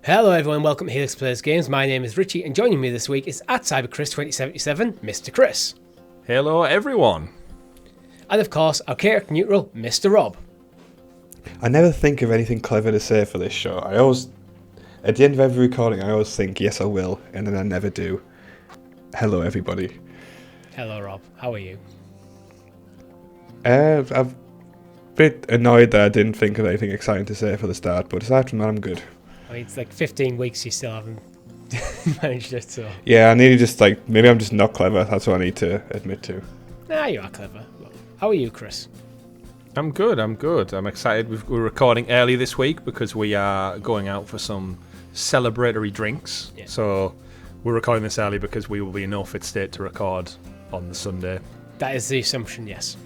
Hello everyone, welcome to Helix Plays Games. My name is Richie and joining me this week is at CyberChris2077, Mr. Chris. Hello everyone. And of course, our chaotic neutral, Mr. Rob. I never think of anything clever to say for this show. I always, at the end of every recording, I always think, yes I will, and then I never do. Hello everybody. Hello Rob, how are you? I'm a bit annoyed that I didn't think of anything exciting to say for the start, but aside from that I'm good. I mean, it's like 15 weeks you still haven't managed it, so... Yeah, I need to just maybe I'm just not clever, that's what I need to admit to. Nah, you are clever. How are you, Chris? I'm good. I'm excited. We're recording early this week because we are going out for some celebratory drinks. Yeah. So we're recording this early because we will be in no fit state to record on the Sunday. That is the assumption, yes.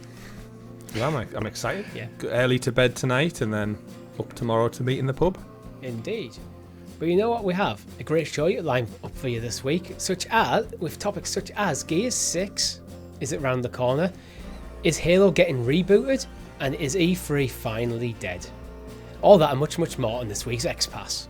Yeah, I'm excited. Yeah. Go early to bed tonight and then up tomorrow to meet in the pub. Indeed. But you know what? We have a great show lined up for you this week, with topics such as Gears 6, is it round the corner? Is Halo getting rebooted? And is E3 finally dead? All that and much, much more on this week's XPass.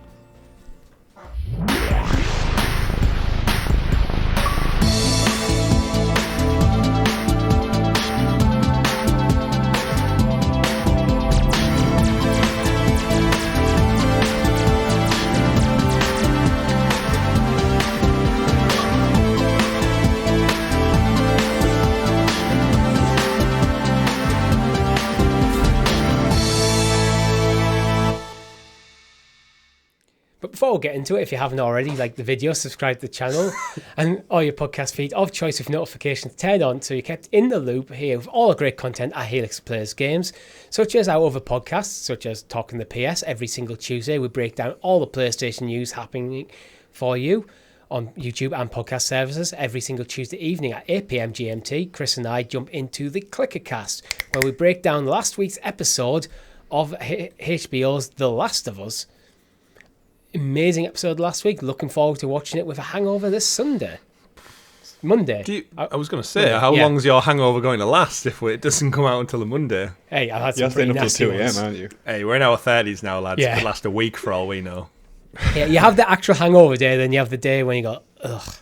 But before we get into it, if you haven't already, like the video, subscribe to the channel and all your podcast feed of choice with notifications turned on so you're kept in the loop here with all the great content at Helix Plays Games, such as our other podcasts, such as Talking the PS. Every single Tuesday we break down all the PlayStation news happening for you on YouTube and podcast services. Every single Tuesday evening at 8 PM GMT, Chris and I jump into the Clickercast, where we break down last week's episode of HBO's The Last of Us. Amazing episode last week. Looking forward to watching it with a hangover this Monday. I was going to say, how long's your hangover going to last if it doesn't come out until the Monday? Hey, I've had some pretty nasty ones. You're staying up till 2 AM, aren't you? Hey, we're in our 30s now, lads. Yeah. It could last a week for all we know. Yeah, you have the actual hangover day, then you have the day when you go, ugh.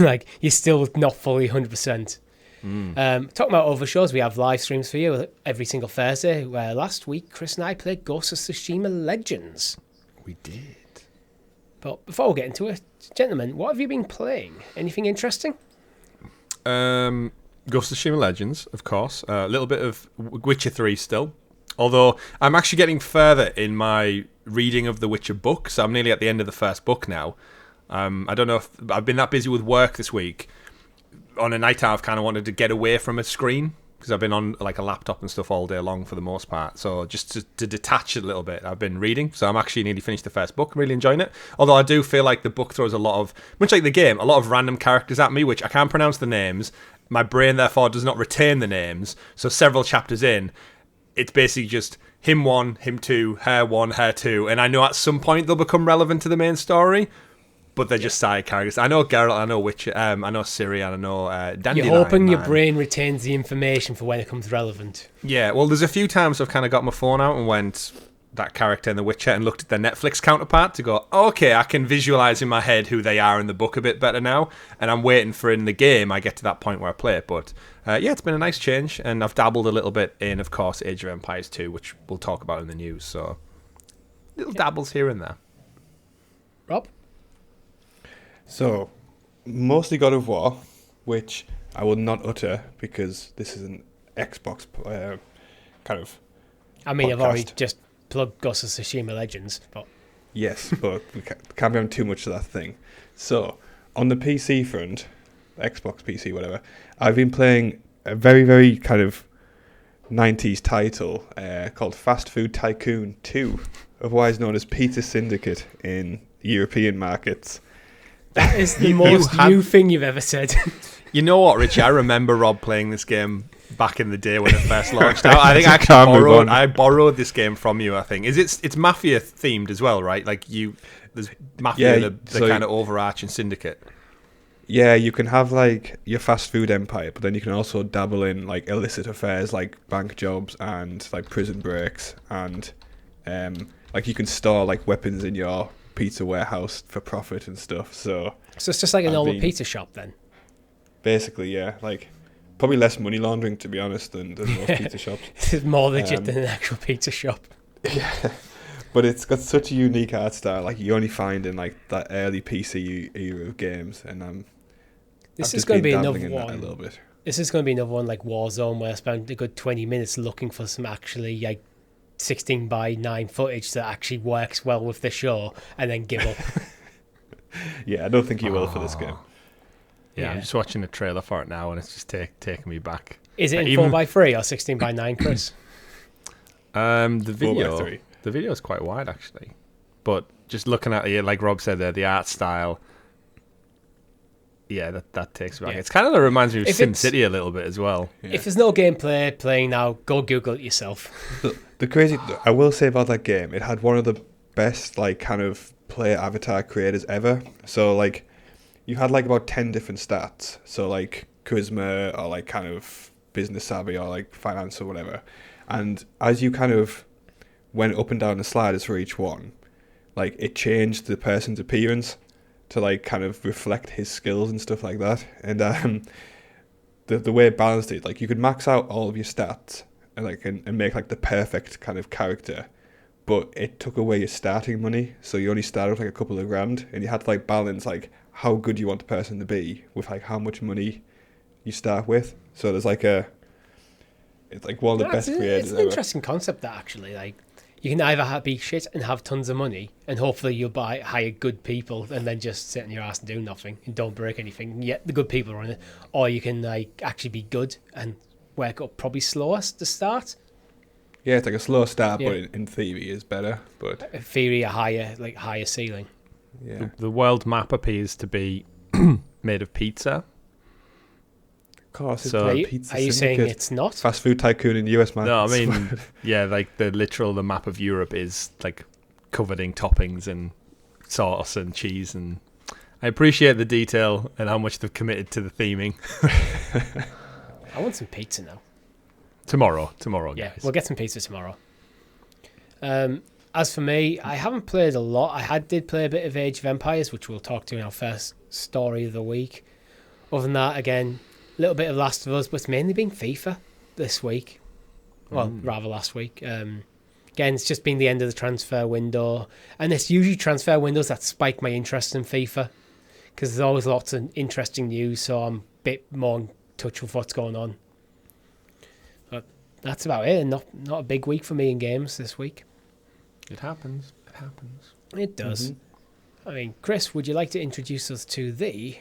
Like, you're still not fully 100%. Talking about other shows, we have live streams for you every single Thursday, where last week Chris and I played Ghost of Tsushima Legends. We did. But before we get into it, gentlemen, what have you been playing? Anything interesting? Ghost of Tsushima Legends, of course. A little bit of Witcher 3 still. Although I'm actually getting further in my reading of the Witcher book, so I'm nearly at the end of the first book now. I don't know if I've been that busy with work this week. On a night out, I've kind of wanted to get away from a screen, because I've been on like a laptop and stuff all day long for the most part. So just to detach it a little bit, I've been reading. So I'm actually nearly finished the first book. I'm really enjoying it. Although I do feel like the book throws a lot of, much like the game, a lot of random characters at me, which I can't pronounce the names. My brain, therefore, does not retain the names. So several chapters in, it's basically just him 1, him 2, her 1, her 2. And I know at some point they'll become relevant to the main story. But they're just side characters. I know Geralt, I know Witcher, I know Ciri, and I know Dandelion. You're hoping your brain retains the information for when it comes relevant. Yeah, well, there's a few times I've kind of got my phone out and went that character in The Witcher and looked at their Netflix counterpart to go, okay, I can visualise in my head who they are in the book a bit better now. And I'm waiting for in the game I get to that point where I play it. But yeah, it's been a nice change. And I've dabbled a little bit in, of course, Age of Empires 2, which we'll talk about in the news. So little dabbles here and there. Rob? So, mostly God of War, which I will not utter because this is an Xbox kind of I mean, podcast. I've already just plugged Ghost of Tsushima Legends, but... Yes, but we can't be on too much of that thing. So, on the PC front, Xbox PC, whatever, I've been playing a very, very kind of 90s title called Fast Food Tycoon 2, otherwise known as Pizza Syndicate in European markets. That is the most new thing you've ever said. You know what, Richie? I remember Rob playing this game back in the day when it first launched out. I think I borrowed this game from you, I think. It's Mafia themed as well, right? Like there's Mafia, the kind of overarching syndicate. Yeah, you can have like your fast food empire, but then you can also dabble in like illicit affairs like bank jobs and like prison breaks, and like you can store like weapons in your pizza warehouse for profit and stuff. So it's just like a normal pizza shop then. Basically, yeah, like probably less money laundering, to be honest, than most pizza shops. It's more legit than an actual pizza shop. Yeah, but it's got such a unique art style. Like you only find in like that early PC era of games, and this is going to be another one. one. A little bit. This is going to be another one like Warzone, where I spent a good 20 minutes looking for some actually like 16:9 footage that actually works well with the show, and then give up. Yeah, I don't think you will for this game. Yeah, I'm just watching the trailer for it now, and it's just taking me back. Is it in 4:3 or 16:9, Chris? The video is quite wide actually, but just looking at it, like Rob said there, the art style. Yeah, that takes me back. It's kind of reminds me of SimCity a little bit as well. Yeah. If there's no gameplay playing now, go Google it yourself. The crazy, I will say about that game, it had one of the best like kind of player avatar creators ever. So like, you had like about 10 different stats. So like charisma or like kind of business savvy or like finance or whatever. And as you kind of went up and down the sliders for each one, like it changed the person's appearance to like kind of reflect his skills and stuff like that. And the way it balanced it, like you could max out all of your stats and like and make like the perfect kind of character, but it took away your starting money, so you only started with like a couple of grand, and you had to like balance like how good you want the person to be with like how much money you start with. So there's like it's like one of the best creators ever. It's an interesting concept that actually, like, you can either be shit and have tons of money, and hopefully you'll hire good people and then just sit on your ass and do nothing and don't break anything, yet the good people are on it. Or you can like actually be good and work up probably slowest to start. Yeah, it's like a slow start, but in theory is better. But in theory, a higher ceiling. Yeah. The world map appears to be made of pizza. Of course, so are you saying it's not? Fast food tycoon in US, man. No, I mean, yeah, like the map of Europe is like covered in toppings and sauce and cheese, and I appreciate the detail and how much they've committed to the theming. I want some pizza now. Tomorrow, yeah, guys. We'll get some pizza tomorrow. As for me, I haven't played a lot. I did play a bit of Age of Empires, which we'll talk to in our first story of the week. Other than that, again, a little bit of Last of Us, but it's mainly been FIFA this week. Well, rather last week. Again, it's just been the end of the transfer window. And it's usually transfer windows that spike my interest in FIFA, because there's always lots of interesting news, so I'm a bit more in touch with what's going on. But that's about it. Not a big week for me in games this week. It happens. It does. I mean, Chris, would you like to introduce us to the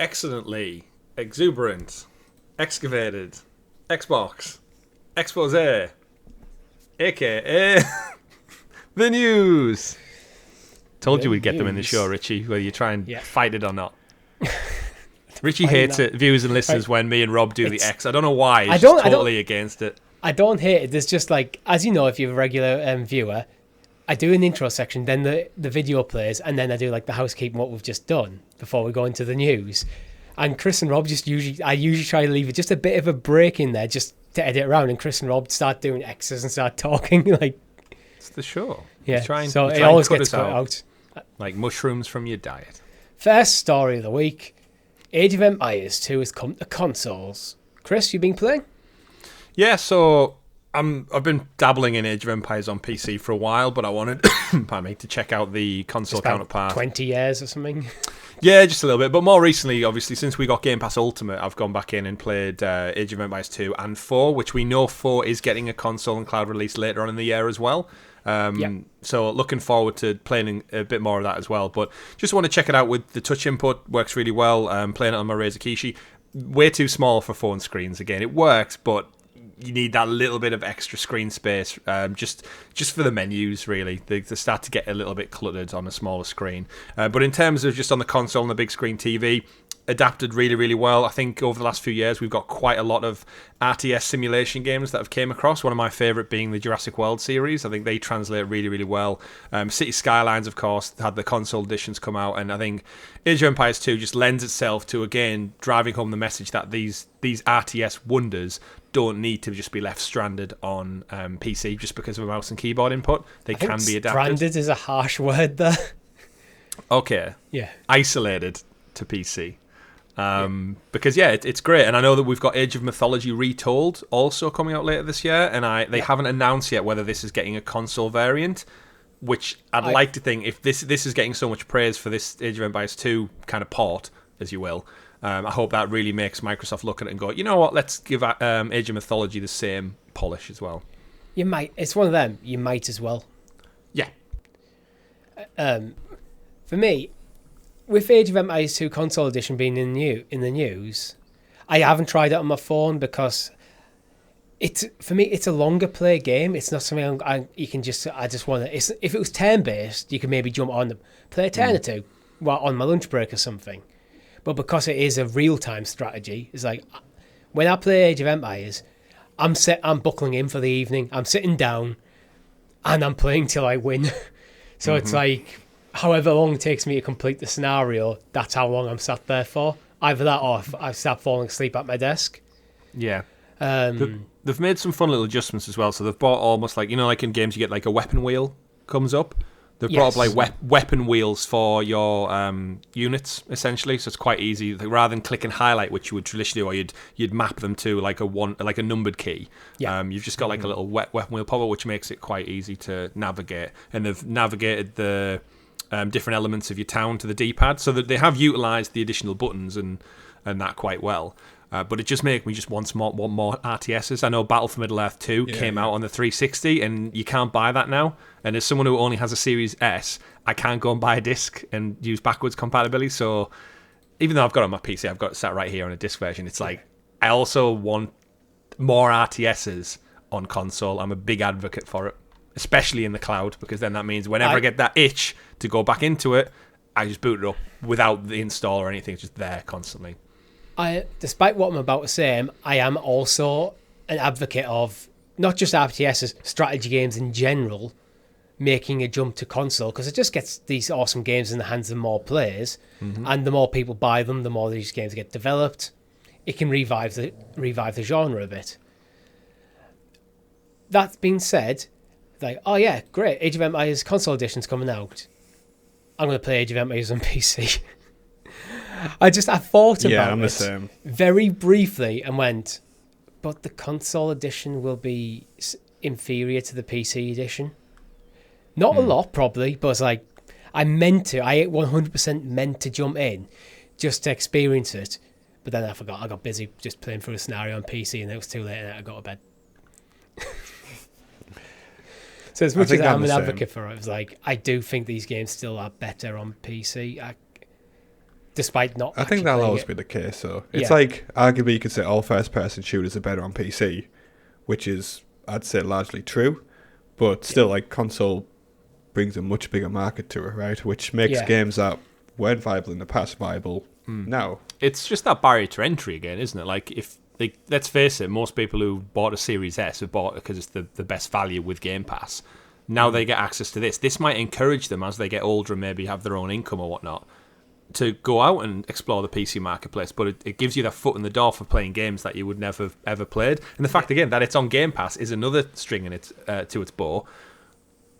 excellently exuberant, excavated Xbox expose, aka the news? Told you we'd get them in the show, Richie, whether you try and fight it or not. Richie hates it, viewers and listeners, when me and Rob do the X. I don't know why. He's totally against it. I don't hate it. There's just like, as you know, if you're a regular viewer, I do an intro section, then the video plays, and then I do like the housekeeping, what we've just done before we go into the news. And Chris and Rob I usually try to leave it just a bit of a break in there just to edit around, and Chris and Rob start doing X's and start talking like. It's the show. Yeah, so it always gets cut out. Like mushrooms from your diet. First story of the week. Age of Empires 2 has come to consoles. Chris, you been playing? Yeah, so I've been dabbling in Age of Empires on PC for a while, but I wanted to check out the console counterpart. 20 years or something? Yeah, just a little bit. But more recently, obviously, since we got Game Pass Ultimate, I've gone back in and played Age of Empires 2 and 4, which we know 4 is getting a console and cloud release later on in the year as well. So looking forward to playing a bit more of that as well. But just want to check it out with the touch input. Works really well. Playing it on my Razer Kishi. Way too small for phone screens. Again, it works, but you need that little bit of extra screen space, just for the menus, really. They start to get a little bit cluttered on a smaller screen. But in terms of just on the console and the big screen TV, adapted really, really well. I think over the last few years, we've got quite a lot of RTS simulation games that have came across. One of my favourite being the Jurassic World series. I think they translate really, really well. City Skylines, of course, had the console editions come out, and I think Age of Empires 2 just lends itself to, again, driving home the message that these RTS wonders don't need to just be left stranded on PC just because of a mouse and keyboard input. They can be adapted. Stranded is a harsh word there. Okay. Yeah. Isolated to PC. Because it's great, and I know that we've got Age of Mythology Retold also coming out later this year, and they haven't announced yet whether this is getting a console variant, which I'd like to think if this is getting so much praise for this Age of Empires 2 kind of port, as you will. I hope that really makes Microsoft look at it and go, you know what, let's give Age of Mythology the same polish as well. You might. It's one of them. You might as well. Yeah. For me, with Age of Empires 2 console edition being in the news, I haven't tried it on my phone because for me it's a longer play game. It's not something I just want to. If it was turn based, you could maybe jump on and play a turn or two while on my lunch break or something. But because it is a real time strategy, it's like when I play Age of Empires, I'm buckling in for the evening. I'm sitting down, and I'm playing till I win. So it's like, however long it takes me to complete the scenario, that's how long I'm sat there for. Either that or I start falling asleep at my desk. Yeah. They've made some fun little adjustments as well. So they've bought almost like, like in games you get like a weapon wheel comes up. They've brought up like weapon wheels for your units, essentially. So it's quite easy. Rather than click and highlight, which you would traditionally do, or you'd map them to like a numbered key. Yeah. You've just got like a little weapon wheel pop-up, which makes it quite easy to navigate. And they've navigated the different elements of your town to the D-pad, so that they have utilised the additional buttons and that quite well. But it just makes me just want more RTSs. I know Battle for Middle-earth 2 came out on the 360, and you can't buy that now. And as someone who only has a Series S, I can't go and buy a disc and use backwards compatibility. So even though I've got it on my PC, I've got it sat right here on a disc version. It's like, I also want more RTSs on console. I'm a big advocate for it, especially in the cloud, because then that means whenever I get that itch to go back into it, I just boot it up without the install or anything. It's just there constantly. Despite what I'm about to say, I am also an advocate of not just RTSs, strategy games in general, making a jump to console, because it just gets these awesome games in the hands of more players, and the more people buy them, the more these games get developed. It can revive the genre a bit. That being said, like, oh yeah, great, Age of Empires console edition's coming out. I'm going to play Age of Empires on PC. I thought about it very briefly and went, but the console edition will be inferior to the PC edition. Not a lot, probably, but it's like, I 100% meant to jump in just to experience it. But then I forgot. I got busy just playing through a scenario on PC, and it was too late, and I got to bed. So as much as I'm an advocate for it, it's like, I do think these games still are better on PC. Despite not, I think that'll always be the case. So it's like, arguably you could say all first-person shooters are better on PC, which is, I'd say, largely true. But still, like, console brings a much bigger market to it, right? Which makes games that weren't viable in the past viable now. It's just that barrier to entry again, isn't it? Like, let's face it, most people who bought a Series S have bought it because it's the best value with Game Pass. Now they get access to this. This might encourage them as they get older and maybe have their own income or whatnot to go out and explore the PC marketplace, but it gives you that foot in the door for playing games that you would never have ever played. And the fact, again, that it's on Game Pass is another string in it to its bow,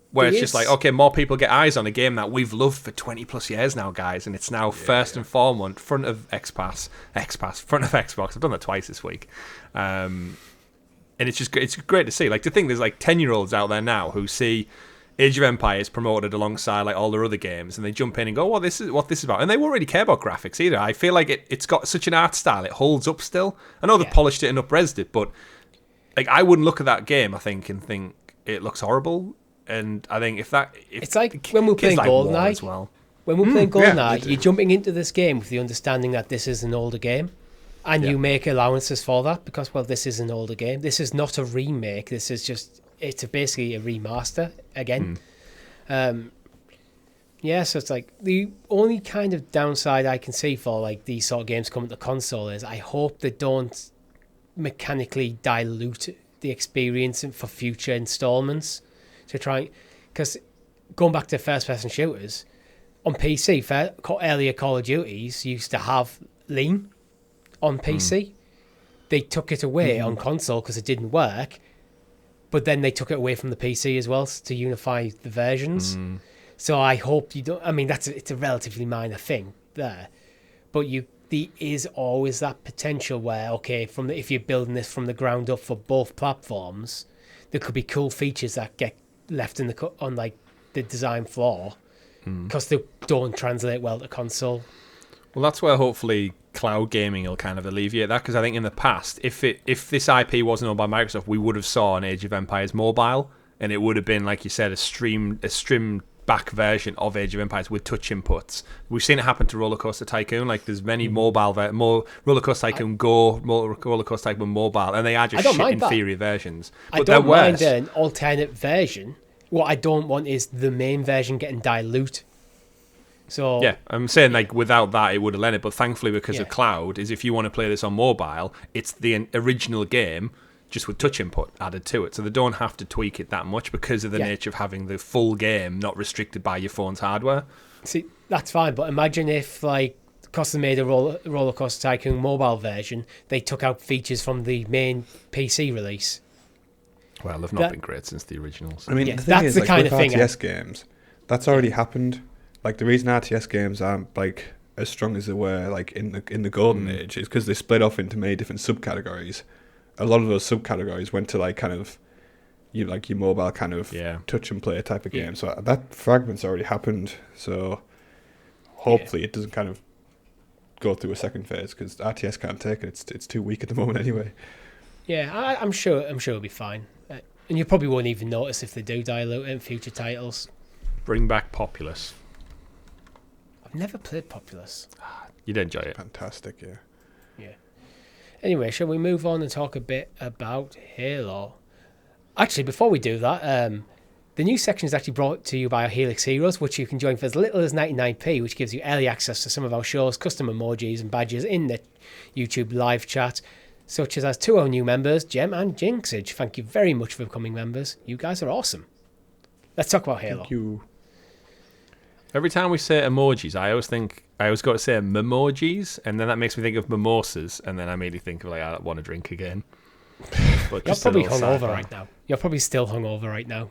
where it's just like, okay, more people get eyes on a game that we've loved for 20 plus years now, guys, and it's now first and foremost front of front of Xbox. I've done that twice this week. And it's great to see. Like, to think there's like 10-year-olds out there now who see Age of Empires promoted alongside like all their other games, and they jump in and go, "Well, this is what this is about," and they won't really care about graphics either. I feel like it's got such an art style; it holds up still. I know they've polished it and up-resed it, but like, I wouldn't look at that game, I think, and think it looks horrible. And I think if it's like when we're playing GoldenEye as well. When we're playing GoldenEye, you're jumping into this game with the understanding that this is an older game, and you make allowances for that because, well, this is an older game. This is not a remake. This is just. It's basically a remaster again. So it's like the only kind of downside I can see for like these sort of games coming to console is I hope they don't mechanically dilute the experience for future installments to try, because going back to first-person shooters on PC, earlier Call of Duties used to have lean on PC. they took it away on console because it didn't work, but then they took it away from the PC as well to unify the versions. So I hope you don't. I mean, it's a relatively minor thing there, but there is always that potential where, okay, if you're building this from the ground up for both platforms, there could be cool features that get left on like the design floor because they don't translate well to console. Well, that's where hopefully cloud gaming will kind of alleviate that, because I think in the past, if this IP wasn't owned by Microsoft, we would have saw an Age of Empires mobile, and it would have been, like you said, a streamed back version of Age of Empires with touch inputs. We've seen it happen to Roller Coaster Tycoon. Like, there's many more Roller Coaster Tycoon Go, Roller Coaster Tycoon Mobile, and they are just shit inferior versions. But I don't mind an alternate version. What I don't want is the main version getting dilute. So yeah, I'm saying like without that it would have lent it, but thankfully because of cloud, is if you want to play this on mobile, it's the original game just with touch input added to it, so they don't have to tweak it that much because of the nature of having the full game not restricted by your phone's hardware. See, that's fine, but imagine if, like, because they made a Roller Coaster Tycoon mobile version, they took out features from the main PC release. Well, they've not been great since the originals. I mean, the thing that's is, the like, kind with of thing. RTS games, that's already happened. Like, the reason RTS games aren't like as strong as they were like in the golden age is because they split off into many different subcategories. A lot of those subcategories went to like kind of your mobile kind of touch and play type of game. So that fragment's already happened. So hopefully it doesn't kind of go through a second phase, because RTS can't take it. It's too weak at the moment anyway. Yeah, I'm sure it'll be fine, and you probably won't even notice if they do dilute it in future titles. Bring back Populous. I've never played Populous. You'd enjoy it. Fantastic, yeah. Yeah. Anyway, shall we move on and talk a bit about Halo? Actually, before we do that, the new section is actually brought to you by our Helix Heroes, which you can join for as little as 99p, which gives you early access to some of our shows, custom emojis and badges in the YouTube live chat, such as two of our new members, Jem and Jinxage. Thank you very much for becoming members. You guys are awesome. Let's talk about Halo. Thank you. Every time we say emojis, I always got to say memojis, and then that makes me think of mimosas, and then I immediately think of, like, I want to drink again. But You're probably hungover right now. You're probably still hungover right now.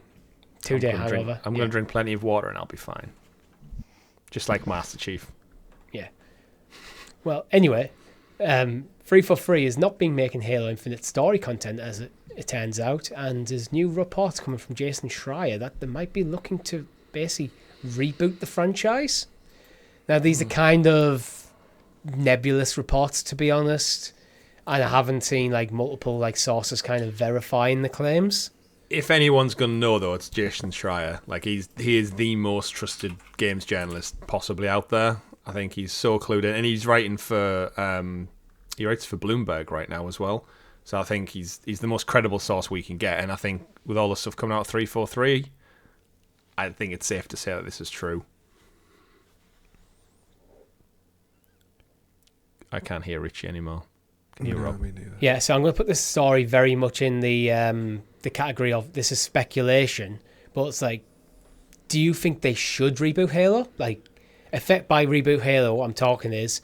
2-day hangover. I'm going to drink plenty of water and I'll be fine. Just like Master Chief. Yeah. Well, anyway, 343 is not been making Halo Infinite story content, as it turns out, and there's new reports coming from Jason Schreier that they might be looking to basically reboot the franchise. Now, these are kind of nebulous reports, to be honest, and I haven't seen like multiple like sources kind of verifying the claims. If anyone's going to know, though, it's Jason Schreier. Like, he is the most trusted games journalist possibly out there. I think he's so clued in, and he's writing for he writes for Bloomberg right now as well. So I think he's the most credible source we can get, and I think with all the stuff coming out of 343, I think it's safe to say that this is true. I can't hear Richie anymore. Can you, Rob? Me neither. Yeah, so I'm going to put this story very much in the category of this is speculation, but it's like, do you think they should reboot Halo? Like, by reboot Halo, what I'm talking is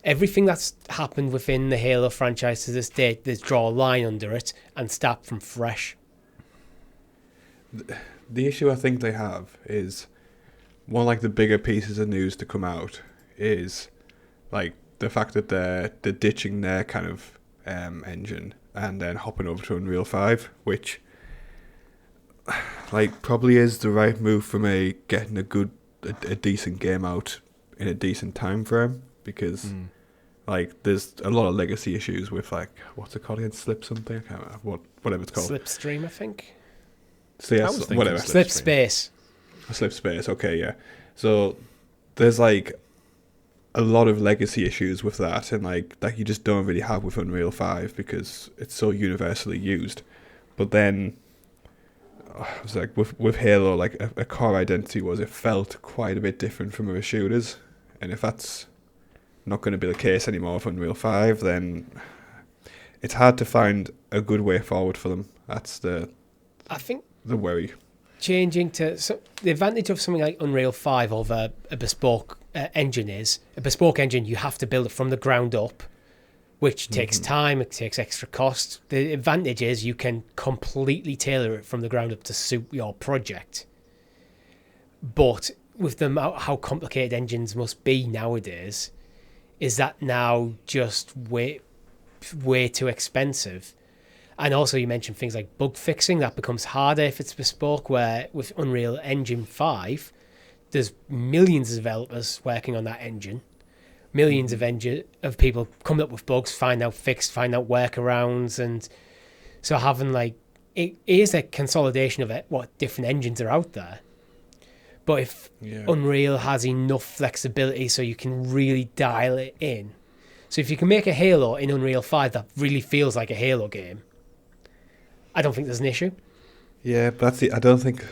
everything that's happened within the Halo franchise to this date, they draw a line under it and start from fresh. The issue I think they have is one, like, the bigger pieces of news to come out is like the fact that they're ditching their kind of engine and then hopping over to Unreal 5, which like probably is the right move from getting a decent game out in a decent time frame, because like there's a lot of legacy issues with, like, what's it called again? Slip something? I can't remember whatever it's called. Slipstream, I think. So yes, whatever. Slip Space. Slip Space, okay, yeah. So there's like a lot of legacy issues with that, and like that you just don't really have with Unreal 5 because it's so universally used. But then it was like with Halo, like a core identity was it felt quite a bit different from other shooters, and if that's not going to be the case anymore with Unreal 5, then it's hard to find a good way forward for them. That's the worry. Changing to the advantage of something like Unreal 5 over a bespoke engine is a bespoke engine you have to build it from the ground up, which takes time, it takes extra cost. The advantage is you can completely tailor it from the ground up to suit your project. But with how complicated engines must be nowadays, is that now just way too expensive? And also you mentioned things like bug fixing, that becomes harder if it's bespoke, where with Unreal Engine 5, there's millions of developers working on that engine. Millions of people coming up with bugs, find out workarounds, and so having it is a consolidation of what different engines are out there. But if Unreal has enough flexibility so you can really dial it in, so if you can make a Halo in Unreal 5 that really feels like a Halo game, I don't think there's an issue. Yeah, but I don't think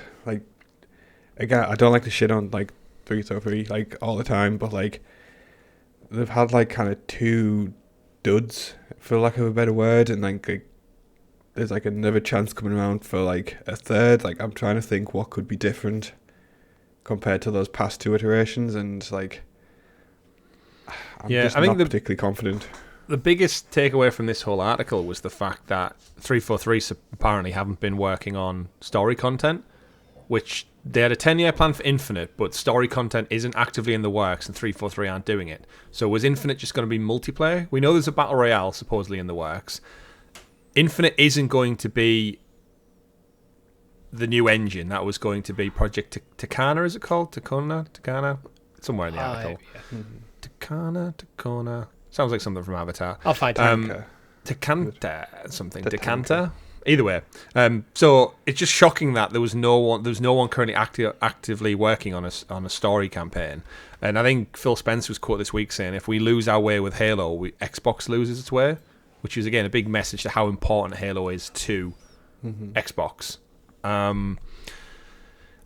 again, I don't like to shit on 343 all the time, but they've had kind of two duds, for lack of a better word, and there's another chance coming around for a third. I'm trying to think what could be different compared to those past two iterations, and I'm just not particularly confident. The biggest takeaway from this whole article was the fact that 343 apparently haven't been working on story content, which they had a 10-year plan for Infinite, but story content isn't actively in the works, and 343 aren't doing it. So was Infinite just going to be multiplayer? We know there's a Battle Royale supposedly in the works. Infinite isn't going to be the new engine. That was going to be Project Takana, is it called? Takana? Somewhere in the article. Takana. Sounds like something from Avatar. I'll find Takanta, something. Decanta. Either way, so it's just shocking that there was no one currently actively working on a story campaign. And I think Phil Spencer was quoted this week saying, "If we lose our way with Halo, Xbox loses its way," which is again a big message to how important Halo is to Xbox. I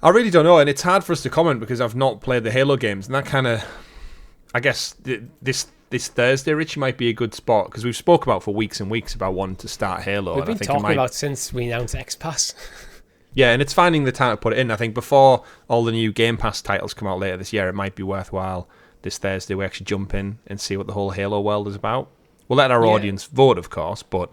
really don't know, and it's hard for us to comment because I've not played the Halo games, and that kind of, I guess this Thursday, Richie, might be a good spot because we've spoke about for weeks and weeks about wanting to start Halo. We've been talking about since we announced XPass. Yeah, and it's finding the time to put it in. I think before all the new Game Pass titles come out later this year, it might be worthwhile this Thursday we actually jump in and see what the whole Halo world is about. We'll let our audience vote, of course, but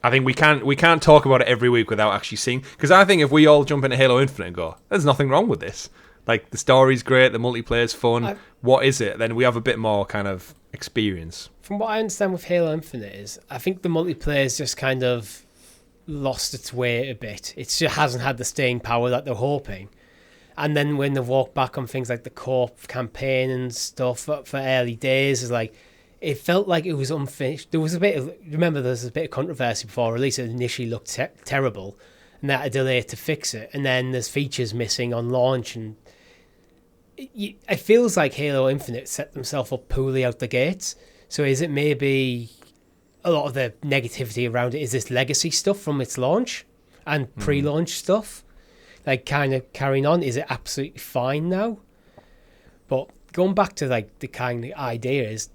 I think we can't talk about it every week without actually seeing, because I think if we all jump into Halo Infinite and go, there's nothing wrong with this. The story's great, the multiplayer's fun. What is it? Then we have a bit more kind of experience. From what I understand with Halo Infinite is, I think the multiplayer's just kind of lost its way a bit. It just hasn't had the staying power that they're hoping. And then when they've walked back on things like the co-op campaign and stuff for early days, is it felt like it was unfinished. There was a bit of controversy before release. It initially looked terrible, and they had a delay to fix it. And then there's features missing on launch, and it feels like Halo Infinite set themselves up poorly out the gates. So is it maybe a lot of the negativity around it is this legacy stuff from its launch and pre-launch stuff? Kind of carrying on, is it absolutely fine now? But going back to the kind of idea is,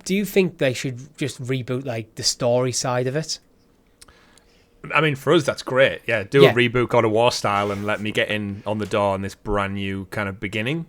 do you think they should just reboot the story side of it? I mean, for us, that's great. Yeah, do a reboot God of War style and let me get in on the door in this brand new kind of beginning.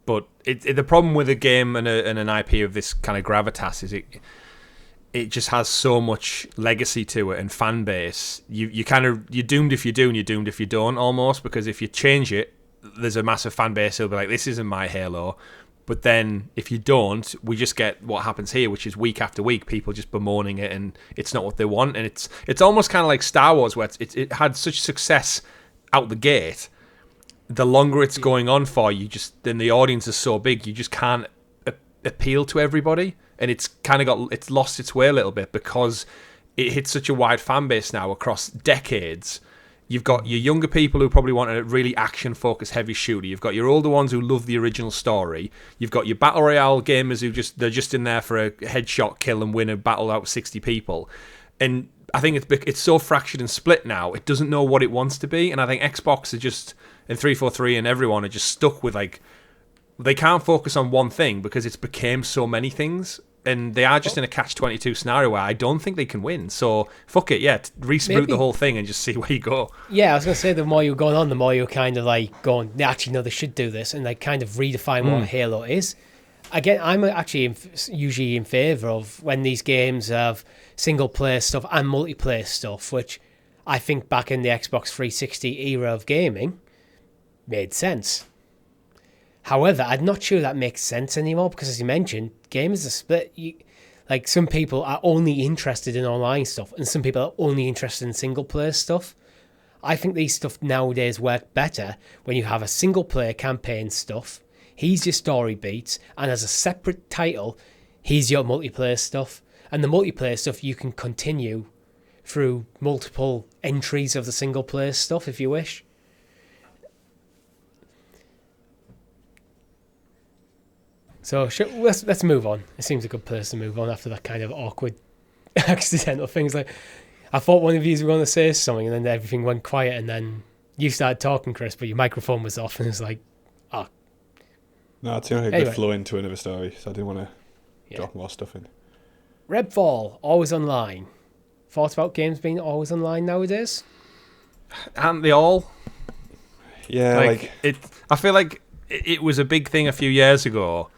But the problem with a game and an IP of this kind of gravitas is it just has so much legacy to it and fan base. You're doomed if you do and you're doomed if you don't, almost, because if you change it, there's a massive fan base who'll be like, this isn't my Halo. But then if you don't, we just get what happens here, which is week after week, people just bemoaning it and it's not what they want. And it's almost kind of like Star Wars, where it had such success out the gate. The longer it's going on for, then the audience is so big, you just can't appeal to everybody. And it's kind of it's lost its way a little bit because it hits such a wide fan base now across decades. You've got your younger people who probably want a really action-focused heavy shooter. You've got your older ones who love the original story. You've got your Battle Royale gamers who they're just in there for a headshot kill and win a battle out with 60 people. And I think it's so fractured and split now, it doesn't know what it wants to be. And I think Xbox and 343 and everyone are just stuck with they can't focus on one thing because it's became so many things. And they are just in a catch-22 scenario where I don't think they can win. So, fuck it, reboot the whole thing and just see where you go. Yeah, I was going to say, the more you're going on, the more you're kind of going, actually, no, they should do this, and kind of redefine what Halo is. again, I'm actually usually in favour of when these games have single player stuff and multiplayer stuff, which I think back in the Xbox 360 era of gaming made sense. However, I'm not sure that makes sense anymore because, as you mentioned, games are split. Like, some people are only interested in online stuff and some people are only interested in single player stuff. I think these stuff nowadays work better when you have a single player campaign stuff. Here's your story beats, and as a separate title, here's your multiplayer stuff. And the multiplayer stuff you can continue through multiple entries of the single player stuff if you wish. So let's move on. It seems a good place to move on after that kind of awkward, accidental things. Like, I thought one of you were going to say something, and then everything went quiet, and then you started talking, Chris, but your microphone was off, and it's like, oh. No, it's like a good flow into another story, so I didn't want to drop more stuff in. Redfall, always online. Thoughts about games being always online nowadays? Aren't they all? Yeah, like it. I feel like it was a big thing a few years ago.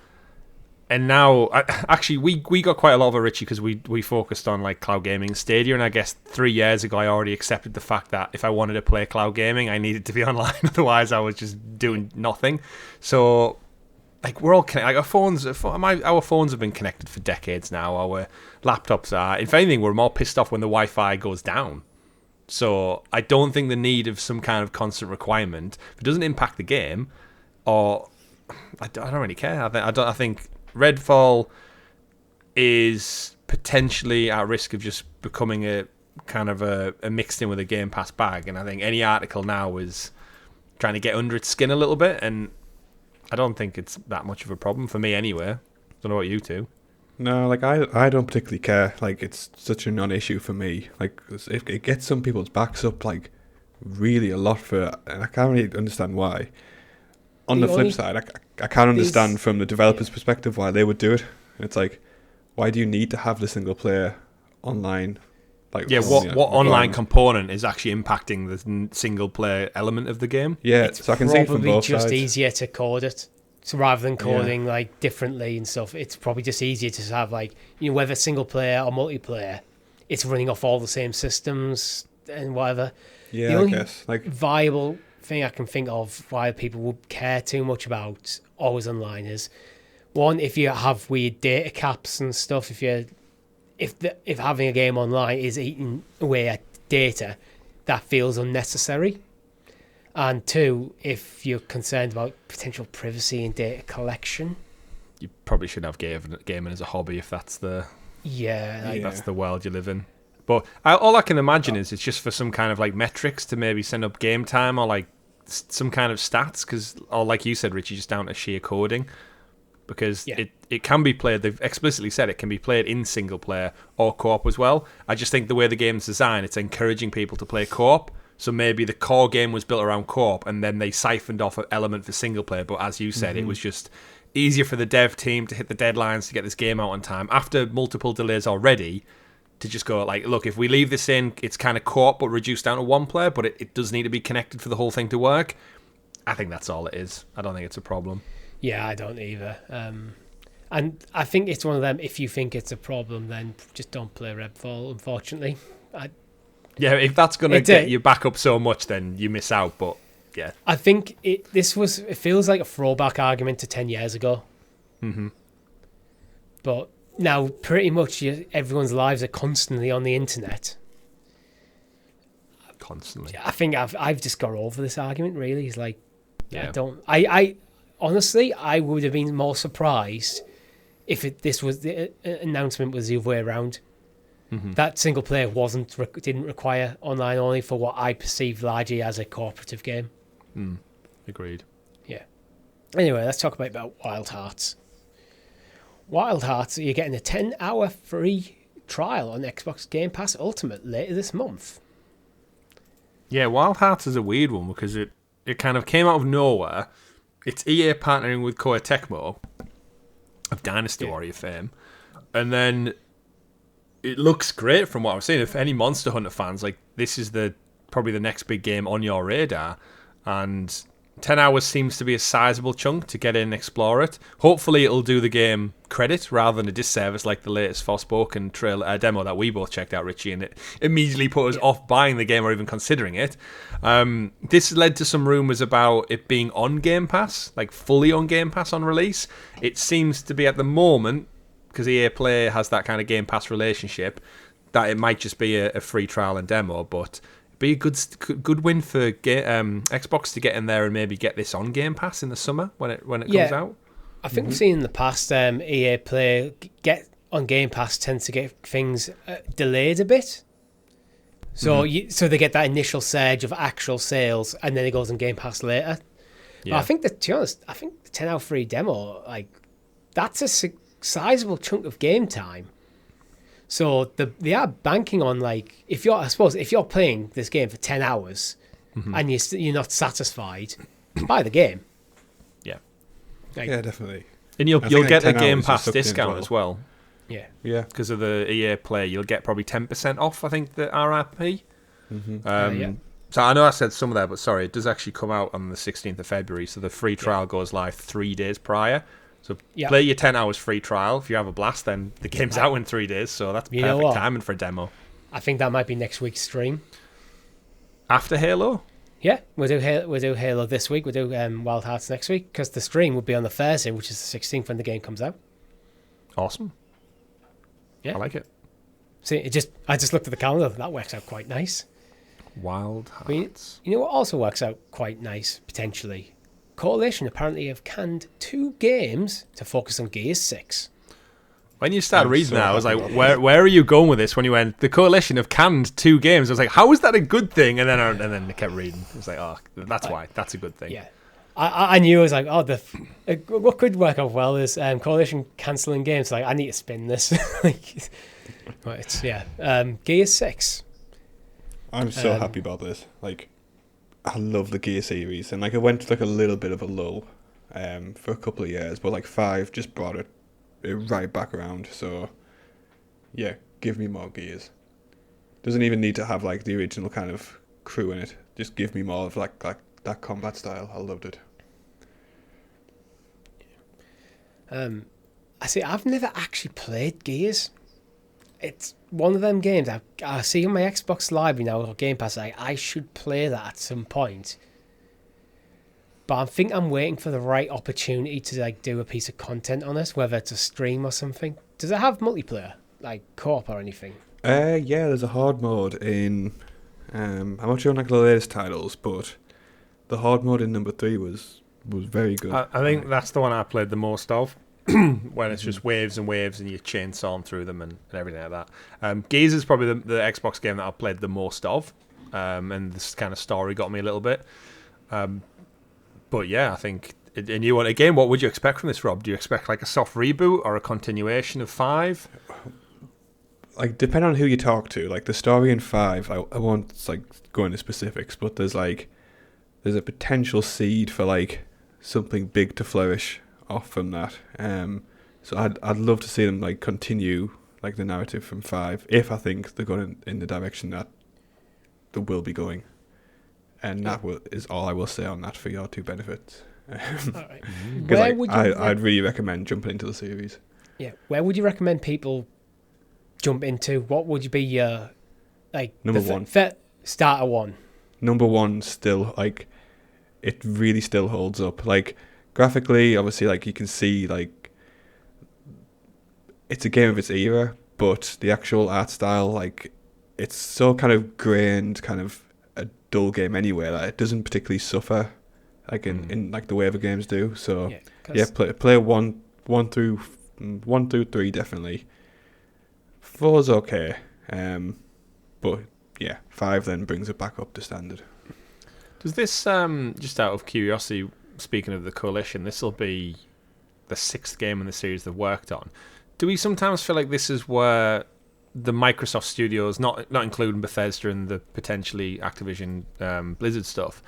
And now, actually, we got quite a lot of it, Richie, because we focused on like cloud gaming Stadia, and I guess 3 years ago I already accepted the fact that if I wanted to play cloud gaming, I needed to be online, otherwise I was just doing nothing. So, like, we're all connected. Like, our phones have been connected for decades now. Our laptops are. If anything, we're more pissed off when the Wi-Fi goes down. So I don't think the need of some kind of constant requirement, if it doesn't impact the game, or I don't really care. I think Redfall is potentially at risk of just becoming a kind of a mixed in with a Game Pass bag, and I think any article now is trying to get under its skin a little bit, and I don't think it's that much of a problem for me anyway. Don't know about you two. No, like I don't particularly care. Like, it's such a non-issue for me. Like, if it gets some people's backs up like really a lot and I can't really understand why. On the flip side, I can't understand from the developer's perspective why they would do it. It's like, why do you need to have the single player online? Like, what online component is actually impacting the single player element of the game? Yeah, so I can see it from both sides. It's probably just easier to code it. So rather than coding like differently and stuff, it's probably just easier to have, like, whether single player or multiplayer, it's running off all the same systems and whatever. Yeah, the only I guess viable thing I can think of why people would care too much about always online is, one, if you have weird data caps and stuff, if having a game online is eating away at data, that feels unnecessary. And two, if you're concerned about potential privacy and data collection, you probably should have gaming as a hobby if that's the that's the world you live in. But all I can imagine is it's just for some kind of like metrics to maybe send up game time or like some kind of stats, or like you said, Richie, just down to sheer coding, because it can be played. They've explicitly said it can be played in single player or co-op as well. I just think the way the game's designed, it's encouraging people to play co-op. So maybe the core game was built around co-op, and then they siphoned off an element for single player. But as you said, it was just easier for the dev team to hit the deadlines to get this game out on time after multiple delays already. To just go like, look, if we leave this in, it's kind of co-op but reduced down to one player, but it does need to be connected for the whole thing to work. I think that's all it is. I don't think it's a problem. Yeah, I don't either. And I think it's one of them, if you think it's a problem, then just don't play Redfall, unfortunately. Yeah, if that's going to get you back up so much, then you miss out, but yeah. I think it feels like a throwback argument to 10 years ago. Mm-hmm. But now, pretty much everyone's lives are constantly on the internet. Constantly. I think I've just got over this argument, really. It's like, I honestly, I would have been more surprised if the announcement was the other way around. Mm-hmm. That single player didn't require online only for what I perceive largely as a cooperative game. Agreed. Yeah. Anyway, let's talk about Wild Hearts. Wild Hearts, you're getting a 10-hour free trial on Xbox Game Pass Ultimate later this month. Yeah, Wild Hearts is a weird one because it kind of came out of nowhere. It's EA partnering with Koei Tecmo of Dynasty Warrior fame, and then it looks great from what I was saying. If any Monster Hunter fans, like, this is probably the next big game on your radar, and 10 hours seems to be a sizable chunk to get in and explore it. Hopefully it'll do the game credit rather than a disservice like the latest Forspoken trailer demo that we both checked out, Richie, and it immediately put us off buying the game or even considering it. This led to some rumours about it being on Game Pass, like fully on Game Pass on release. It seems to be at the moment, because EA Play has that kind of Game Pass relationship, that it might just be a free trial and demo, but be a good win for Xbox to get in there and maybe get this on Game Pass in the summer when it comes out. I think we've seen in the past EA Play get on Game Pass tends to get things delayed a bit. So so they get that initial surge of actual sales and then it goes on Game Pass later. Yeah. But I think that, to be honest, I think the 10-hour free demo, like, that's a sizable chunk of game time. So they are banking on, like, if you're playing this game for 10 hours and you're not satisfied, buy the game. Yeah. Like, yeah, definitely. And you'll get a Game Pass discount as well. Yeah. Yeah. Because of the EA Play, you'll get probably 10% off, I think, the RRP. So I know I said some of that, but sorry, it does actually come out on the 16th of February, so the free trial goes live 3 days prior. So play your 10 hours free trial. If you have a blast, then the game's out in 3 days. So that's perfect timing for a demo. I think that might be next week's stream. After Halo? Yeah, we'll do Halo this week. We'll do Wild Hearts next week, because the stream will be on the Thursday, which is the 16th when the game comes out. Awesome. Yeah, I like it. See, I just looked at the calendar. That works out quite nice. Wild Hearts. You know what also works out quite nice, potentially? Coalition apparently have canned 2 games to focus on Gears 6. When you started reading that, I was like, where are you going with this? When you went, the Coalition have canned 2 games. I was like, how is that a good thing? And then I kept reading. I was like, oh, that's why. That's a good thing. Yeah. I knew, I was like, what could work out well is Coalition cancelling games. Like, I need to spin this. Gears 6. I'm so happy about this. Like, I love the Gear series, and like I went to like a little bit of a lull for a couple of years, but like 5 just brought it right back around. So yeah, give me more Gears. Doesn't even need to have like the original kind of crew in it. Just give me more of like that combat style. I loved it. I've never actually played Gears. It's one of them games I see on my Xbox library now or Game Pass. I should play that at some point, but I think I'm waiting for the right opportunity to like do a piece of content on it, whether it's a stream or something. Does it have multiplayer, like co-op or anything? Yeah, there's a hard mode in. I'm not sure on like the latest titles, but the hard mode in number 3 was very good. I think that's the one I played the most of. When it's just waves and waves and you're chainsawing through them and everything like that. Gears is probably the Xbox game that I've played the most of, and this kind of story got me a little bit. But yeah, I think a new one. Again, what would you expect from this, Rob? Do you expect like a soft reboot or a continuation of 5? Like, depending on who you talk to, like the story in 5, I won't like go into specifics, but there's a potential seed for like something big to flourish off from that. So I'd love to see them like continue like the narrative from 5, if I think they're going in the direction that they will be going. And that is all I will say on that for your 2 benefits. Right. Because I'd really recommend jumping into the series. Yeah, where would you recommend people jump into? What would be your number 1 starter 1? Number 1 still, like, it really still holds up. Like, graphically, obviously, like, you can see, like, it's a game of its era, but the actual art style, like, it's so kind of grained, kind of a dull game anyway, that it doesn't particularly suffer, like, in like the way other games do. So, play 1 through 3, definitely. 4's okay, but, yeah, 5 then brings it back up to standard. Does this, just out of curiosity, speaking of the Coalition, this will be the 6th game in the series they've worked on. Do we sometimes feel like this is where the Microsoft studios, not including Bethesda and the potentially Activision Blizzard stuff,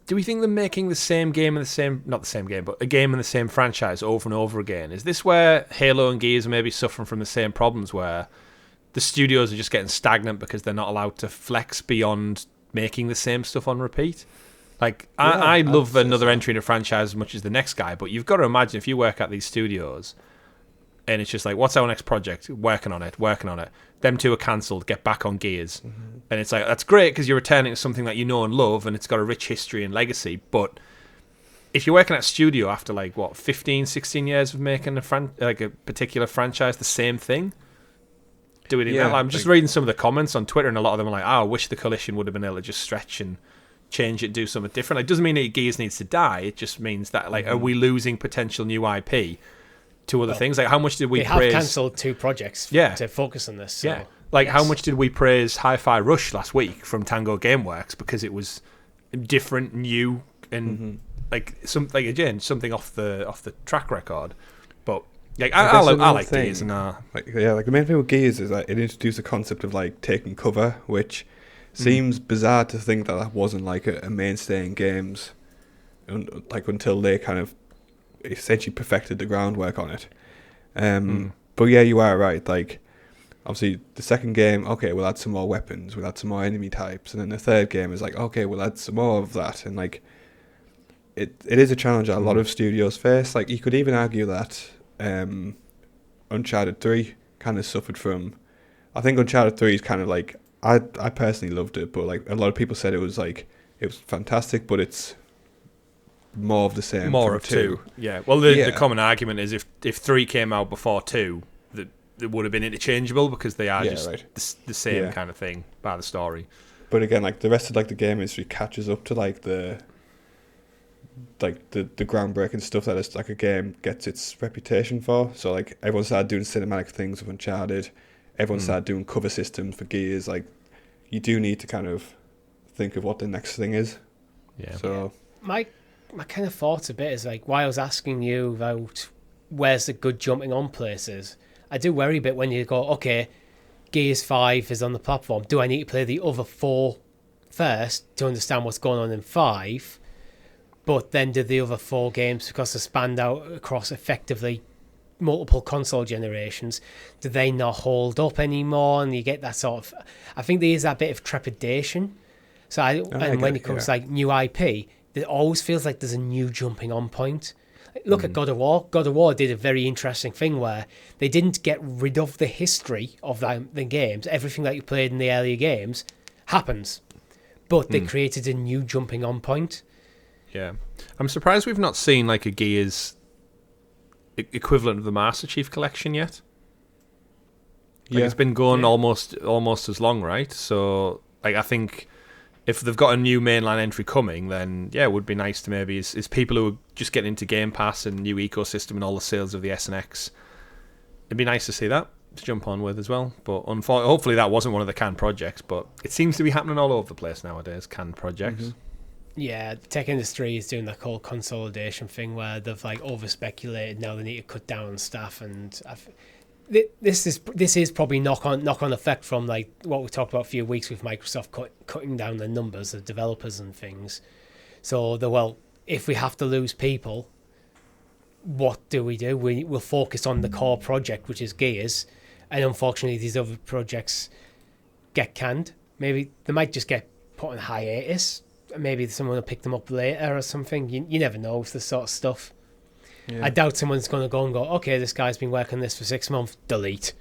do we think they're making the same game in the same, not the same game, but a game in the same franchise over and over again? Is this where Halo and Gears are maybe suffering from the same problems, where the studios are just getting stagnant because they're not allowed to flex beyond making the same stuff on repeat? Like, Yeah, I I'd love say another so. entry in a franchise as much as the next guy, but you've got to imagine if you work at these studios and it's just like, what's our next project? Working on it. Them two are cancelled, get back on Gears. And it's like, that's great because you're returning to something that you know and love and it's got a rich history and legacy, but if you're working at a studio after, like, 15, 16 years of making a particular franchise the same thing, do it again. Yeah, I'm just reading some of the comments on Twitter, and a lot of them are like, I wish the Coalition would have been able to just stretch and change it, do something different. It doesn't mean that Gears needs to die. It just means that, like, are we losing potential new IP to other things? Like, how much did we praise... They have cancelled 2 projects to focus on this. So, yeah. Like, how much did we praise Hi-Fi Rush last week from Tango Gameworks because it was different, new, and something off the track record. But like, I like Gears, and like the main thing with Gears is that it introduced the concept of, like, taking cover, which seems bizarre to think that wasn't, like, a mainstay in games, like, until they kind of essentially perfected the groundwork on it. But yeah, you are right. Like, obviously, the second game, okay, we'll add some more weapons, we'll add some more enemy types, and then the third game is like, okay, we'll add some more of that, and, like, it is a challenge that a lot of studios face. Like, you could even argue that Uncharted 3 kind of suffered from... I think Uncharted 3 is kind of like... I personally loved it, but, like, a lot of people said it was fantastic, but it's more of the same. More of 2. Yeah. Well, the common argument is if 3 came out before 2, that it would have been interchangeable because they are the same kind of thing by the story. But again, like, the rest of, like, the game history catches up to, like, the groundbreaking stuff that is, like, a game gets its reputation for. So, like, everyone started doing cinematic things with Uncharted. Everyone started doing cover systems for Gears. Like, you do need to kind of think of what the next thing is. Yeah. So my kind of thoughts a bit is, like, why I was asking you about where's the good jumping on places. I do worry a bit when you go, okay, Gears 5 is on the platform. Do I need to play the other 4 first to understand what's going on in 5? But then do the other 4 games, because they're spanned out across effectively multiple console generations, do they not hold up anymore? And you get that sort of... I think there is that bit of trepidation. So when it comes to, like, new IP, it always feels like there's a new jumping on point. Look at God of War. God of War did a very interesting thing where they didn't get rid of the history of the games. Everything that you played in the earlier games happens. But they created a new jumping on point. Yeah. I'm surprised we've not seen, like, a Gears equivalent of the Master Chief Collection yet. Like, it's been going almost as long, right? So, like, I think if they've got a new mainline entry coming, then yeah, it would be nice to maybe is people who are just getting into Game Pass and new ecosystem and all the sales of the S and X. It'd be nice to see that to jump on with as well. But hopefully that wasn't one of the canned projects. But it seems to be happening all over the place nowadays. Canned projects. Yeah, the tech industry is doing that whole consolidation thing where they've, like, over speculated. Now they need to cut down on staff, and this is probably knock on effect from, like, what we talked about a few weeks with Microsoft cutting down the numbers of developers and things. So if we have to lose people, what do? We'll focus on the core project, which is Gears, and unfortunately these other projects get canned. Maybe they might just get put on hiatus. Maybe someone will pick them up later or something. You never know with this sort of stuff. Yeah. I doubt someone's going to go and go, okay, this guy's been working on this for 6 months. Delete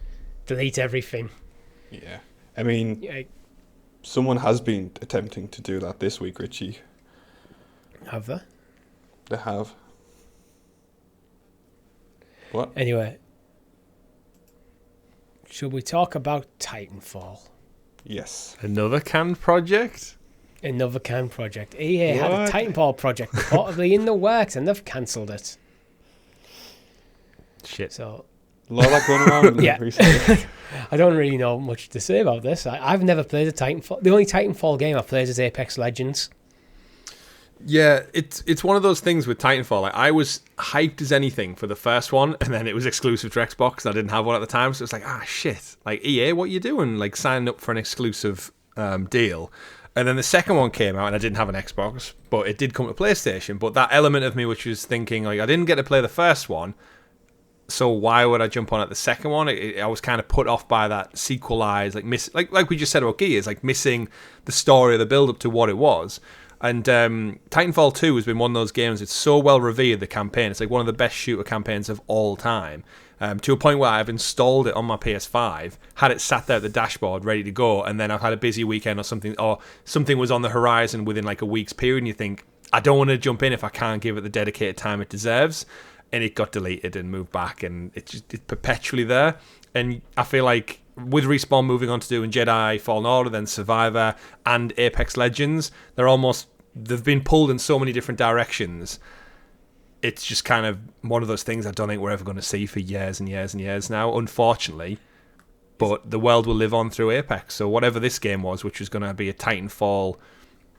everything. Yeah. I mean, someone has been attempting to do that this week, Richie. Have they? They have. What? Anyway, should we talk about Titanfall? Yes. Another canned project? Another canned project. EA had a Titanfall project reportedly in the works, and they've cancelled it. Shit. So, a lot of that going around recently. I don't really know much to say about this. I've never played a Titanfall. The only Titanfall game I've played is Apex Legends. Yeah, it's one of those things with Titanfall. Like, I was hyped as anything for the first one, and then it was exclusive to Xbox. I didn't have one at the time, so it's like, shit. Like, EA, what are you doing? Like, signing up for an exclusive deal. And then the second one came out, and I didn't have an Xbox, but it did come to PlayStation. But that element of me which was thinking, like, I didn't get to play the first one, so why would I jump on at the second one? I was kind of put off by that sequelized, like we just said about Gears, like missing the story, the build up to what it was. And Titanfall 2 has been one of those games. It's so well revered, the campaign. It's like one of the best shooter campaigns of all time. To a point where I've installed it on my PS5, had it sat there at the dashboard ready to go, and then I've had a busy weekend or something was on the horizon within like a week's period, and you think, I don't want to jump in if I can't give it the dedicated time it deserves. And it got deleted and moved back, and it's perpetually there. And I feel like with Respawn moving on to doing Jedi Fallen Order, then Survivor and Apex Legends, they've been pulled in so many different directions. It's just kind of one of those things I don't think we're ever going to see for years and years and years now, unfortunately. But the world will live on through Apex. So whatever this game was, which was going to be a Titanfall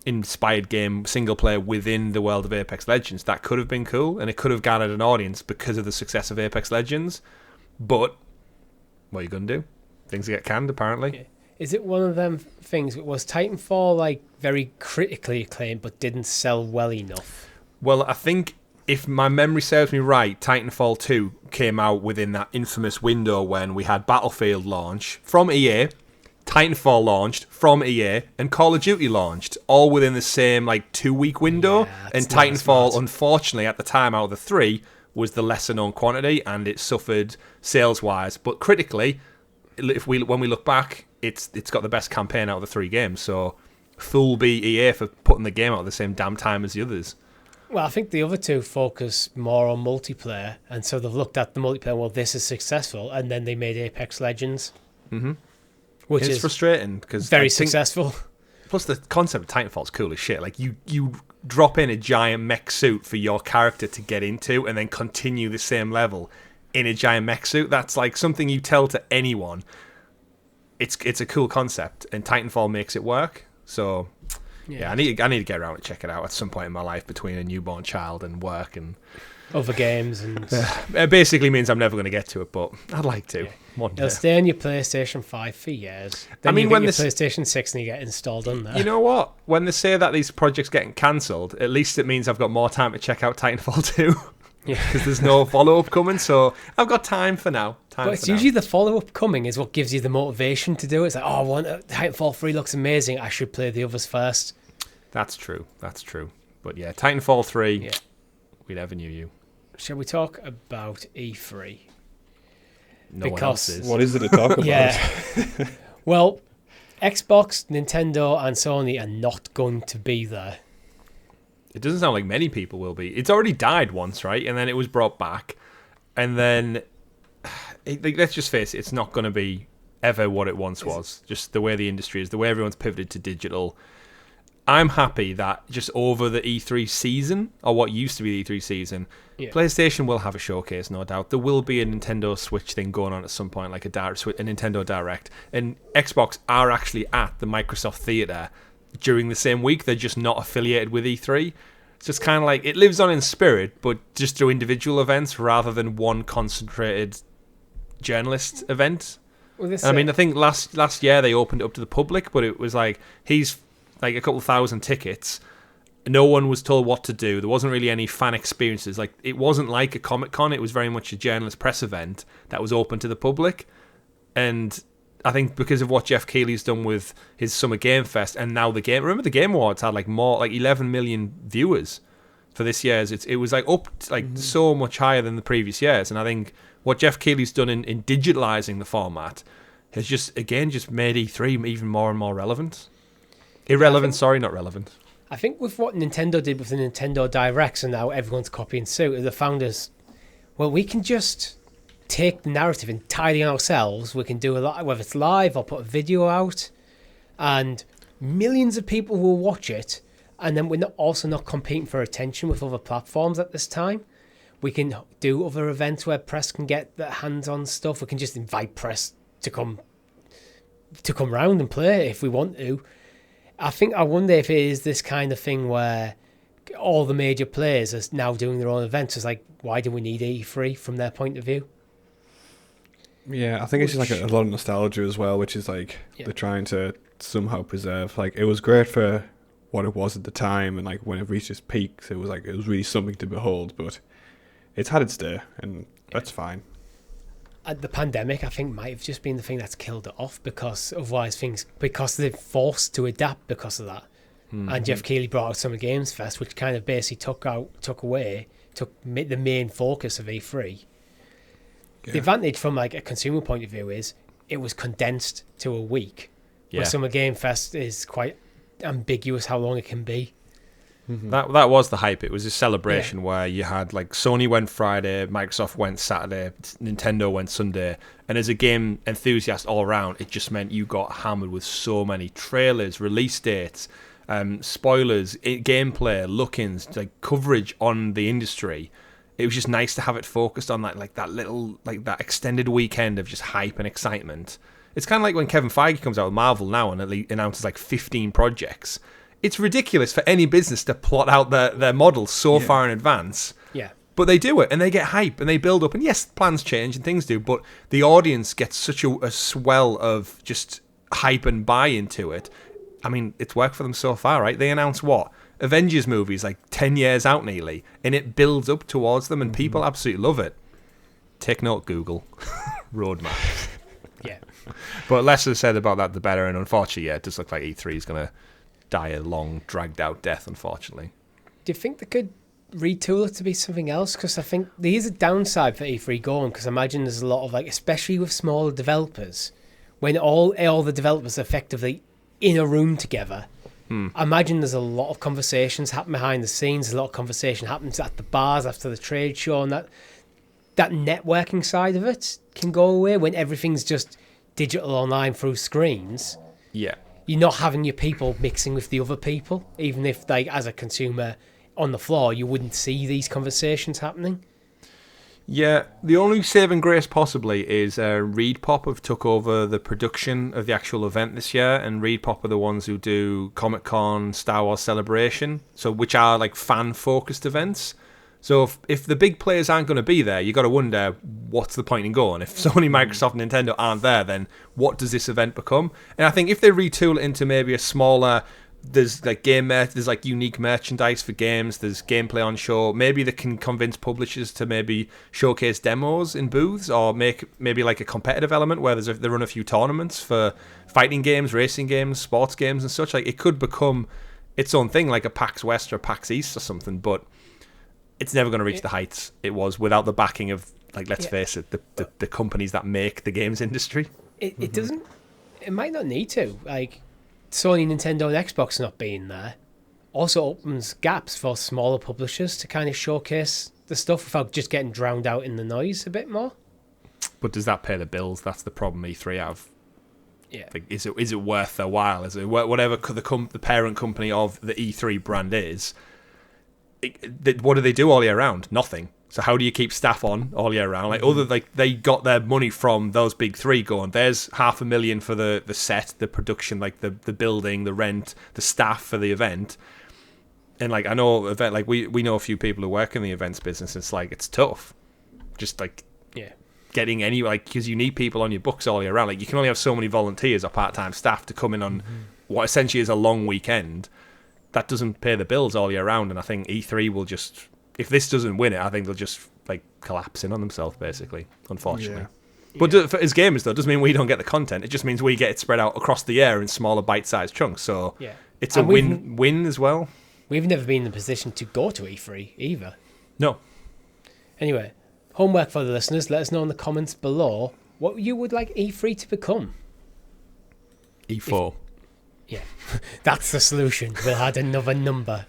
inspired game, single player within the world of Apex Legends, that could have been cool, and it could have garnered an audience because of the success of Apex Legends. But what are you going to do? Things get canned, apparently. Yeah. Is it one of them things? Was Titanfall like very critically acclaimed but didn't sell well enough? Well, I think if my memory serves me right, Titanfall 2 came out within that infamous window when we had Battlefield launch from EA, Titanfall launched from EA, and Call of Duty launched, all within the same 2-week window. Yeah, and Titanfall, unfortunately, at the time out of the three, was the lesser known quantity, and it suffered sales wise. But critically, when we look back, it's got the best campaign out of the three games. So full EA for putting the game out at the same damn time as the others. Well, I think the other two focus more on multiplayer, and so they've looked at the multiplayer. Well, this is successful, and then they made Apex Legends. Mm-hmm. Which it's is frustrating because very successful. Plus, the concept of Titanfall is cool as shit. Like you drop in a giant mech suit for your character to get into, and then continue the same level in a giant mech suit. That's like something you tell to anyone. It's a cool concept, and Titanfall makes it work. So yeah, I need to get around and check it out at some point in my life between a newborn child and work and other games, and it basically means I'm never going to get to it, but I'd like to. Yeah. One day. It'll stay on your PlayStation 5 for years. Then you get your PlayStation 6 and you get installed on there. You know what? When they say that these projects getting cancelled, at least it means I've got more time to check out Titanfall 2. Yeah, because there's no follow-up coming, so I've got time for now. But it's usually the follow-up coming is what gives you the motivation to do it. It's like, oh, Titanfall 3 looks amazing. I should play the others first. That's true. But yeah, Titanfall 3, we never knew you. Shall we talk about E3? No one else is. What is it to talk about? Yeah. Well, Xbox, Nintendo, and Sony are not going to be there. It doesn't sound like many people will be. It's already died once, right? And then it was brought back. And then, let's just face it, it's not going to be ever what it once was. Just the way the industry is, the way everyone's pivoted to digital. I'm happy that just over the E3 season, or what used to be the E3 season, PlayStation will have a showcase, no doubt. There will be a Nintendo Switch thing going on at some point, like a Nintendo Direct. And Xbox are actually at the Microsoft Theatre during the same week. They're just not affiliated with E3. It's just kind of like, it lives on in spirit, but just through individual events rather than one concentrated journalist event. Well, I mean, I think last year they opened it up to the public, but it was like, he's like a couple thousand tickets. No one was told what to do. There wasn't really any fan experiences. Like, it wasn't like a Comic-Con. It was very much a journalist press event that was open to the public. And I think because of what Jeff Keighley's done with his Summer Game Fest and now the Game... Remember the Game Awards had like 11 million viewers for this year's. It was like up so much higher than the previous years. And I think what Jeff Keighley's done in digitalizing the format has just made E3 even more and more relevant. Irrelevant, not relevant. I think with what Nintendo did with the Nintendo Directs, and now everyone's copying suit, the founders, well, we can just take the narrative entirely ourselves. We can do a lot, whether it's live or put a video out, and millions of people will watch it. And then we're also not competing for attention with other platforms at this time. We can do other events where press can get their hands on stuff. We can just invite press to come round and play if we want to. I wonder if it is this kind of thing where all the major players are now doing their own events. It's like, why do we need E3 from their point of view? Yeah, I think it's just like a lot of nostalgia as well, which is like they're trying to somehow preserve. Like, it was great for what it was at the time, and like when it reached its peaks, it was really something to behold. But it's had its day, and that's fine. The pandemic, I think, might have just been the thing that's killed it off, because otherwise because they're forced to adapt because of that. and Jeff Keighley brought out Summer Games Fest, which kind of basically took the main focus of E3. Yeah. The advantage from like a consumer point of view is it was condensed to a week. Yeah. Where Summer Game Fest is quite ambiguous how long it can be. That was the hype. It was a celebration where you had like Sony went Friday, Microsoft went Saturday, Nintendo went Sunday, and as a game enthusiast all around, it just meant you got hammered with so many trailers, release dates, spoilers, gameplay, look-ins, like coverage on the industry. It was just nice to have it focused on that extended weekend of just hype and excitement. It's kind of like when Kevin Feige comes out with Marvel now and announces like 15 projects. It's ridiculous for any business to plot out their models so far in advance. Yeah. But they do it, and they get hype, and they build up. And yes, plans change and things do, but the audience gets such a swell of just hype and buy into it. I mean, it's worked for them so far, right? They announce what? Avengers movies like 10 years out nearly, and it builds up towards them, and people absolutely love it. Take note, Google. Roadmap. Yeah. But less is said about that, the better, and unfortunately, it does look like E3 is going to die a long, dragged-out death, unfortunately. Do you think they could retool it to be something else? Because I think there is a downside for E3 going, because I imagine there's a lot of, like, especially with smaller developers, when all the developers are effectively in a room together, I imagine there's a lot of conversations happen behind the scenes, a lot of conversation happens at the bars after the trade show, and that networking side of it can go away when everything's just digital online through screens. Yeah. You're not having your people mixing with the other people, even if, like, as a consumer on the floor, you wouldn't see these conversations happening. Yeah, the only saving grace possibly is ReedPop have took over the production of the actual event this year, and ReedPop are the ones who do Comic-Con, Star Wars Celebration, so which are like fan-focused events. So if the big players aren't going to be there, you got to wonder what's the point in going. If Sony, Microsoft, and Nintendo aren't there, then what does this event become? And I think if they retool it into maybe a smaller, there's like there's like unique merchandise for games, there's gameplay on show. Maybe they can convince publishers to maybe showcase demos in booths, or make maybe like a competitive element where they run a few tournaments for fighting games, racing games, sports games, and such. Like it could become its own thing, like a PAX West or PAX East or something, but it's never going to reach the heights it was without the backing of, like, let's face it, the companies that make the games industry. It doesn't... It might not need to. Like, Sony, Nintendo, and Xbox not being there also opens gaps for smaller publishers to kind of showcase the stuff without just getting drowned out in the noise a bit more. But does that pay the bills? That's the problem E3 have. Yeah. Like, is it worth their while? Is it whatever the parent company of the E3 brand is? What do they do all year round? Nothing. So how do you keep staff on all year round? Like they got their money from those big three going, there's $500,000 for the set, the production, like the building, the rent, the staff for the event. And like I know event like we know a few people who work in the events business. It's like it's tough. Just like getting any because you need people on your books all year round. Like you can only have so many volunteers or part-time staff to come in on what essentially is a long weekend. That doesn't pay the bills all year round, and I think E3 will just, if this doesn't win it, I think they'll just like collapse in on themselves, basically, unfortunately. Yeah. But as gamers, though, it doesn't mean we don't get the content. It just means we get it spread out across the year in smaller bite-sized chunks, so it's a win-win as well. We've never been in the position to go to E3 either. No. Anyway, homework for the listeners. Let us know in the comments below what you would like E3 to become. E4. Yeah, that's the solution. We'll add another number.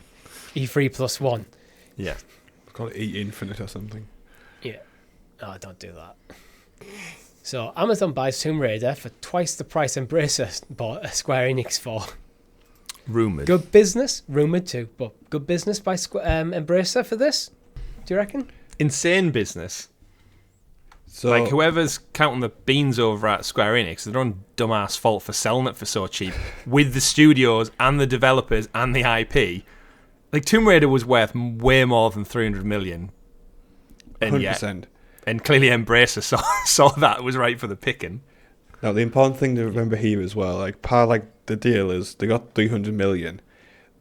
E3 plus 1. Yeah. Call it E Infinite or something. Yeah. No, don't do that. So, Amazon buys Tomb Raider for twice the price Embracer bought a Square Enix for. Rumoured. Good business. Rumoured too, but good business by Embracer for this? Do you reckon? Insane business. So, like, whoever's counting the beans over at Square Enix, they're on dumbass fault for selling it for so cheap with the studios and the developers and the IP. Like, Tomb Raider was worth way more than $300 million. And 100%. And clearly Embracer saw that was right for the picking. Now, the important thing to remember here as well, like, the deal is they got $300 million.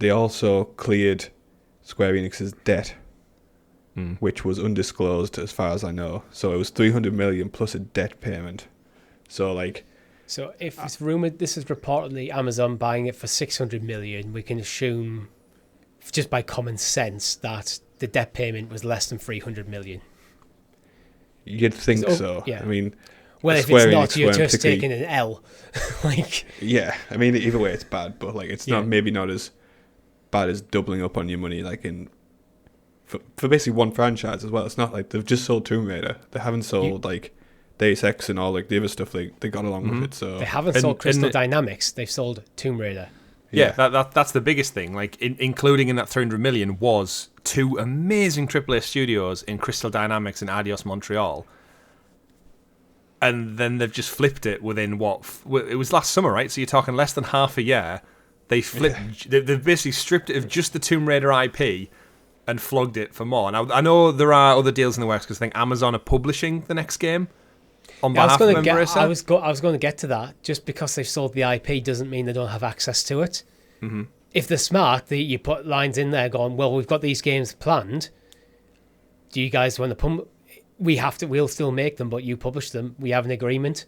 They also cleared Square Enix's debt, which was undisclosed as far as I know. So it was $300 million plus a debt payment. So, like, So if it's rumored, this is reportedly Amazon buying it for 600 million, we can assume, just by common sense, that the debt payment was less than 300 million. You'd think so. Yeah. I mean, well, if it's not, you're just taking an L. Yeah, I mean, either way, it's bad, but it's not maybe not as bad as doubling up on your money, for basically one franchise as well. It's not like they've just sold Tomb Raider. They haven't sold Deus Ex and all the other stuff they got along with it. So they haven't sold Crystal Dynamics. They've sold Tomb Raider. Yeah, that's the biggest thing. Including in that 300 million was 2 amazing AAA studios in Crystal Dynamics and Adios Montreal. And then they've just flipped it within it was last summer, right? So you're talking less than half a year. They flipped. They've basically stripped it of just the Tomb Raider IP and flogged it for more. Now I know there are other deals in the works because I think Amazon are publishing the next game on behalf of Embracer. I was going to get to that. Just because they've sold the IP doesn't mean they don't have access to it. Mm-hmm. If they're smart, you put lines in there going, well, we've got these games planned. Do you guys want to we'll still make them, but you publish them. We have an agreement.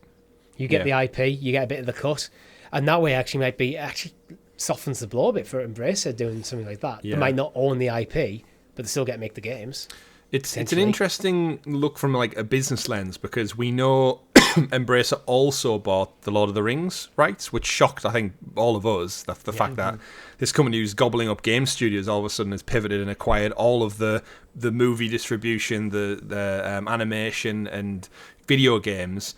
You get the IP, you get a bit of the cut. And that way actually softens the blow a bit for Embracer doing something like that. Yeah. They might not own the IP, but they still get to make the games. It's an interesting look from a business lens because we know Embracer also bought the Lord of the Rings rights, which shocked, I think, all of us. The fact that this company who's gobbling up game studios all of a sudden has pivoted and acquired all of the movie distribution, the animation and video games.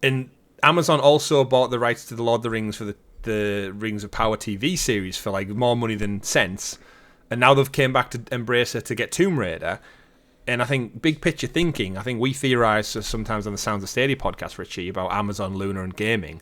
And Amazon also bought the rights to the Lord of the Rings for the Rings of Power TV series for more money than sense. And now they've came back to Embracer to get Tomb Raider. And I think big picture thinking, I think we theorise sometimes on the Sounds of Stadia podcast, Richie, about Amazon, Luna and gaming.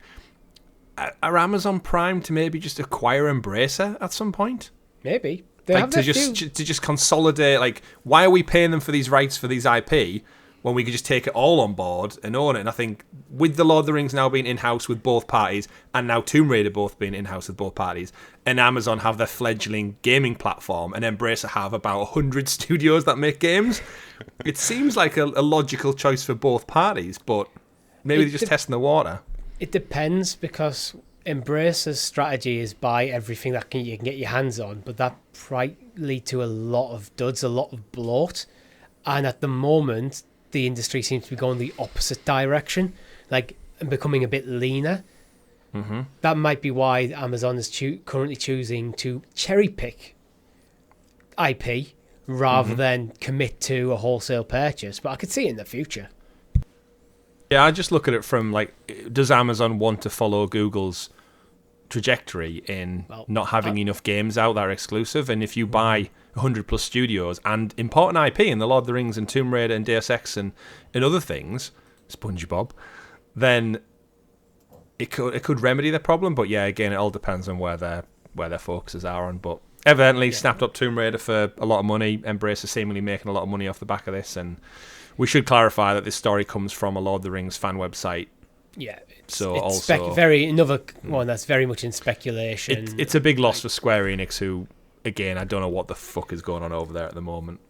Are Amazon primed to maybe just acquire Embracer at some point? Maybe. To just consolidate, why are we paying them for these rights for these IP when we could just take it all on board and own it? And I think with the Lord of the Rings now being in-house with both parties, and now Tomb Raider both being in-house with both parties, and Amazon have their fledgling gaming platform, and Embracer have about 100 studios that make games, it seems like a logical choice for both parties, but maybe they're just testing the water. It depends, because Embracer's strategy is buy everything that you can get your hands on, but that might lead to a lot of duds, a lot of bloat, and at the moment the industry seems to be going the opposite direction, and becoming a bit leaner. Mm-hmm. That might be why Amazon is currently choosing to cherry pick IP rather than commit to a wholesale purchase. But I could see it in the future. Yeah, I just look at it from does Amazon want to follow Google's trajectory in not having enough games out that are exclusive? And if you buy 100 plus studios and important IP in the Lord of the Rings and Tomb Raider and Deus Ex and other things, SpongeBob, then it could remedy the problem. But yeah, again, it all depends on where their focuses are on. But evidently snapped up Tomb Raider for a lot of money. Embracer seemingly making a lot of money off the back of this, and we should clarify that this story comes from a Lord of the Rings fan website. Yeah, it's also another one that's very much in speculation. It's a big loss for Square Enix, who, again, I don't know what the fuck is going on over there at the moment.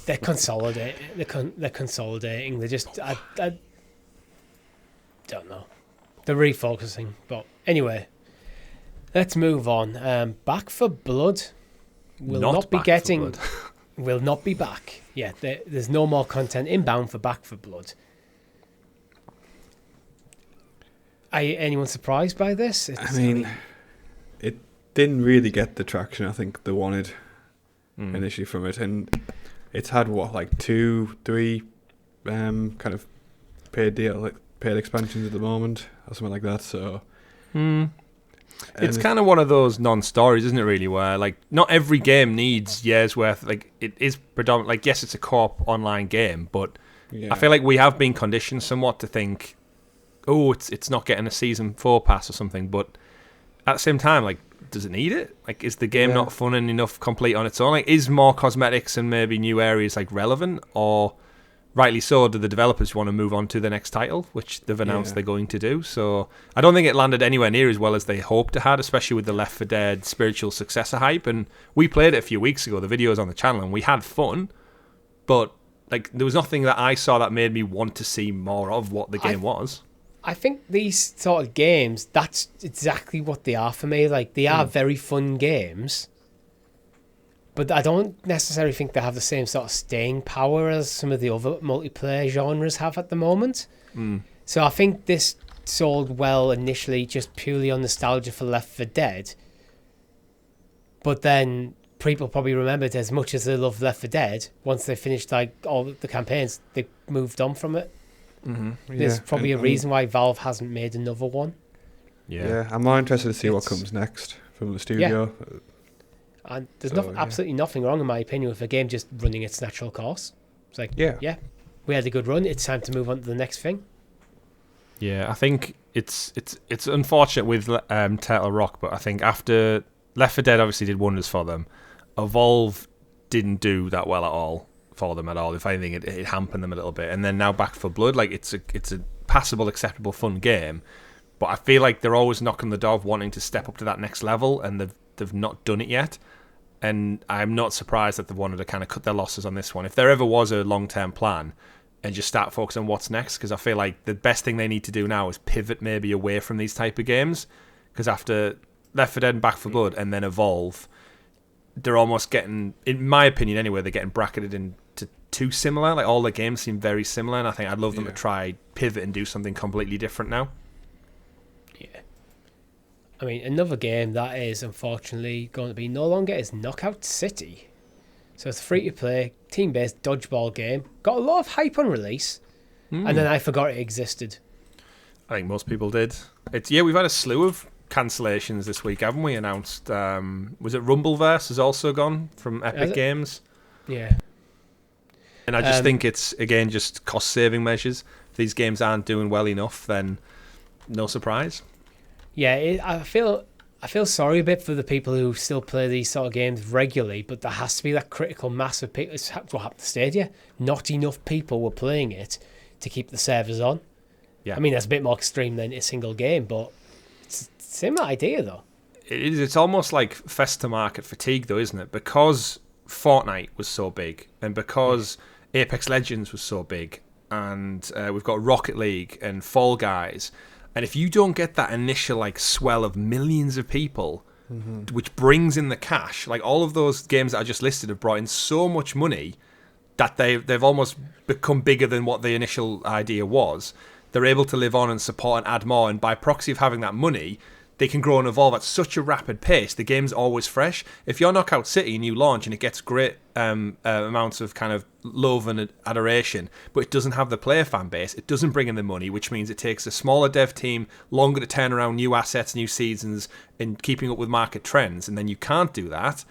They're consolidating. They're consolidating. They're just I don't know. They're refocusing. But anyway, let's move on. Back for Blood will not be back. Yeah, there's no more content inbound for Back for Blood. Are anyone surprised by this? It didn't really get the traction I think they wanted initially from it, and it's had 2-3 kind of paid expansions at the moment or something like that. So it's kind of one of those non-stories, isn't it? Really, where not every game needs years worth. It is predominantly yes, it's a co-op online game, but I feel like we have been conditioned somewhat to think, oh, it's not getting a season 4 pass or something. But at the same time, does it need it? Is the game not fun and enough complete on its own? Is more cosmetics and maybe new areas relevant, or rightly so, do the developers want to move on to the next title, which they've announced they're going to do? So I don't think it landed anywhere near as well as they hoped it had, especially with the Left 4 Dead spiritual successor hype. And we played it a few weeks ago, the videos on the channel, and we had fun, but there was nothing that I saw that made me want to see more of what the game was. I think these sort of games, that's exactly what they are for me. Like, they are very fun games, but I don't necessarily think they have the same sort of staying power as some of the other multiplayer genres have at the moment. So I think this sold well initially just purely on nostalgia for Left 4 Dead, but then people probably remembered, as much as they love Left 4 Dead, once they finished like all the campaigns, they moved on from it. There's probably a reason why Valve hasn't made another one. Yeah, I'm more interested to see what comes next from the studio. And there's absolutely nothing wrong, in my opinion, with a game just running its natural course. It's like, we had a good run, it's time to move on to the next thing. Yeah, I think it's unfortunate with Turtle Rock, but I think after Left 4 Dead obviously did wonders for them, Evolve didn't do that well at all for them at all. If anything, it hampered them a little bit. And then now Back 4 Blood, like it's a passable, acceptable, fun game, but I feel like they're always knocking the door of wanting to step up to that next level, and they've not done it yet. And I'm not surprised that they've wanted to kind of cut their losses on this one. If there ever was a long-term plan, and just start focusing on what's next, because I feel like the best thing they need to do now is pivot maybe away from these type of games, because after Left 4 Dead and Back 4 Blood and then Evolve, they're almost getting, in my opinion anyway, they're getting bracketed into too similar. Like, all the games seem very similar, and I think I'd love them to try pivot and do something completely different now. Yeah. I mean, another game that is unfortunately going to be no longer is Knockout City. So it's a free-to-play, team-based dodgeball game. Got a lot of hype on release, and then I forgot it existed. I think most people did. We've had a slew of cancellations this week, haven't we? Announced, was it Rumbleverse has also gone from Epic Games? Yeah. And I just think it's, again, just cost-saving measures. If these games aren't doing well enough, then no surprise. Yeah, I feel sorry a bit for the people who still play these sort of games regularly, but there has to be that critical mass of people. It's what happened to Stadia. Not enough people were playing it to keep the servers on. Yeah. I mean, that's a bit more extreme than a single game, but it's the same idea, though. It is. It's almost like Festa market fatigue, though, isn't it? Because Fortnite was so big, and because Apex Legends was so big, and we've got Rocket League and Fall Guys. And if you don't get that initial like swell of millions of people, which brings in the cash, like all of those games that I just listed have brought in so much money that they've almost become bigger than what the initial idea was. They're able to live on and support and add more, and by proxy of having that money, they can grow and evolve at such a rapid pace. The game's always fresh. If you're Knockout City and you launch and it gets great amounts of kind of love and adoration, but it doesn't have the player fan base, it doesn't bring in the money, which means it takes a smaller dev team longer to turn around new assets, new seasons, and keeping up with market trends, and then you can't do that,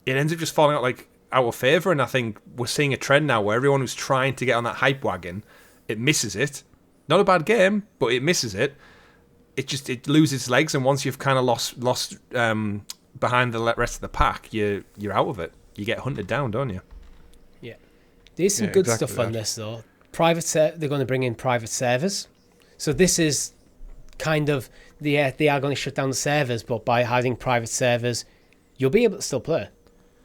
it ends up just falling out of favour. And I think we're seeing a trend now where everyone who's trying to get on that hype wagon, it misses it. Not a bad game, but it misses it. It loses its legs, and once you've kind of lost behind the rest of the pack, you're out of it. You get hunted down, don't you? Yeah, there's some good stuff on this though. They're going to bring in private servers, so this is kind of they are going to shut down the servers, but by having private servers, you'll be able to still play.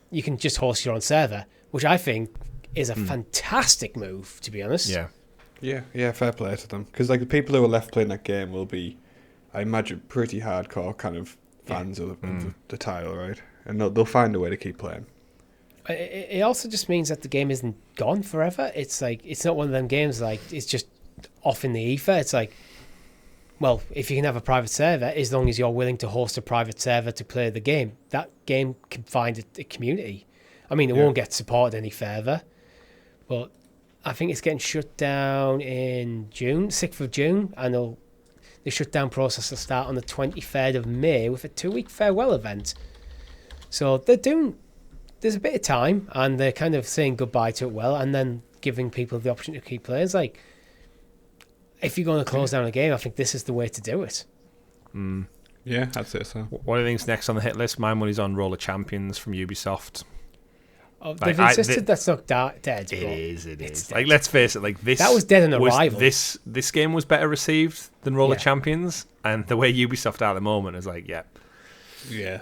You can just host your own server, which I think is a fantastic move, to be honest. Yeah, fair play to them, because like the people who are left playing that game will be, I imagine, pretty hardcore kind of fans of the title, right? And they'll find a way to keep playing. It also just means that the game isn't gone forever. It's like, it's not one of them games like it's just off in the ether. It's like, well, if you can have a private server, as long as you're willing to host a private server to play the game, that game can find a community. I mean, it won't get supported any further, but I think it's getting shut down in June, 6th of June, and the shutdown process will start on the 23rd of May with a 2-week farewell event. So there's a bit of time, and they're kind of saying goodbye to it well, and then giving people the option to keep playing. It's like, if you're going to close down a game, I think this is the way to do it. Yeah, I'd say so. What do you think's next on the hit list? My money's on Roller Champions from Ubisoft. Oh, they've insisted that's not dead. It is. Like, let's face it. Like this, that was dead on arrival. This game was better received than Roller Champions, and the way Ubisoft are at the moment is like,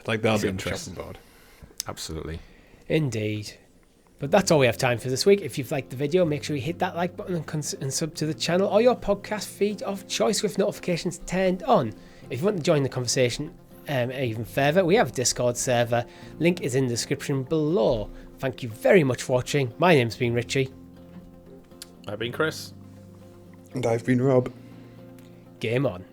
like that'll be interesting. Absolutely. Indeed. But that's all we have time for this week. If you've liked the video, make sure you hit that like button and sub to the channel or your podcast feed of choice with notifications turned on. If you want to join the conversation even further, we have a Discord server. Link is in the description below. Thank you very much for watching. My name's been Richie. I've been Chris. And I've been Rob. Game on.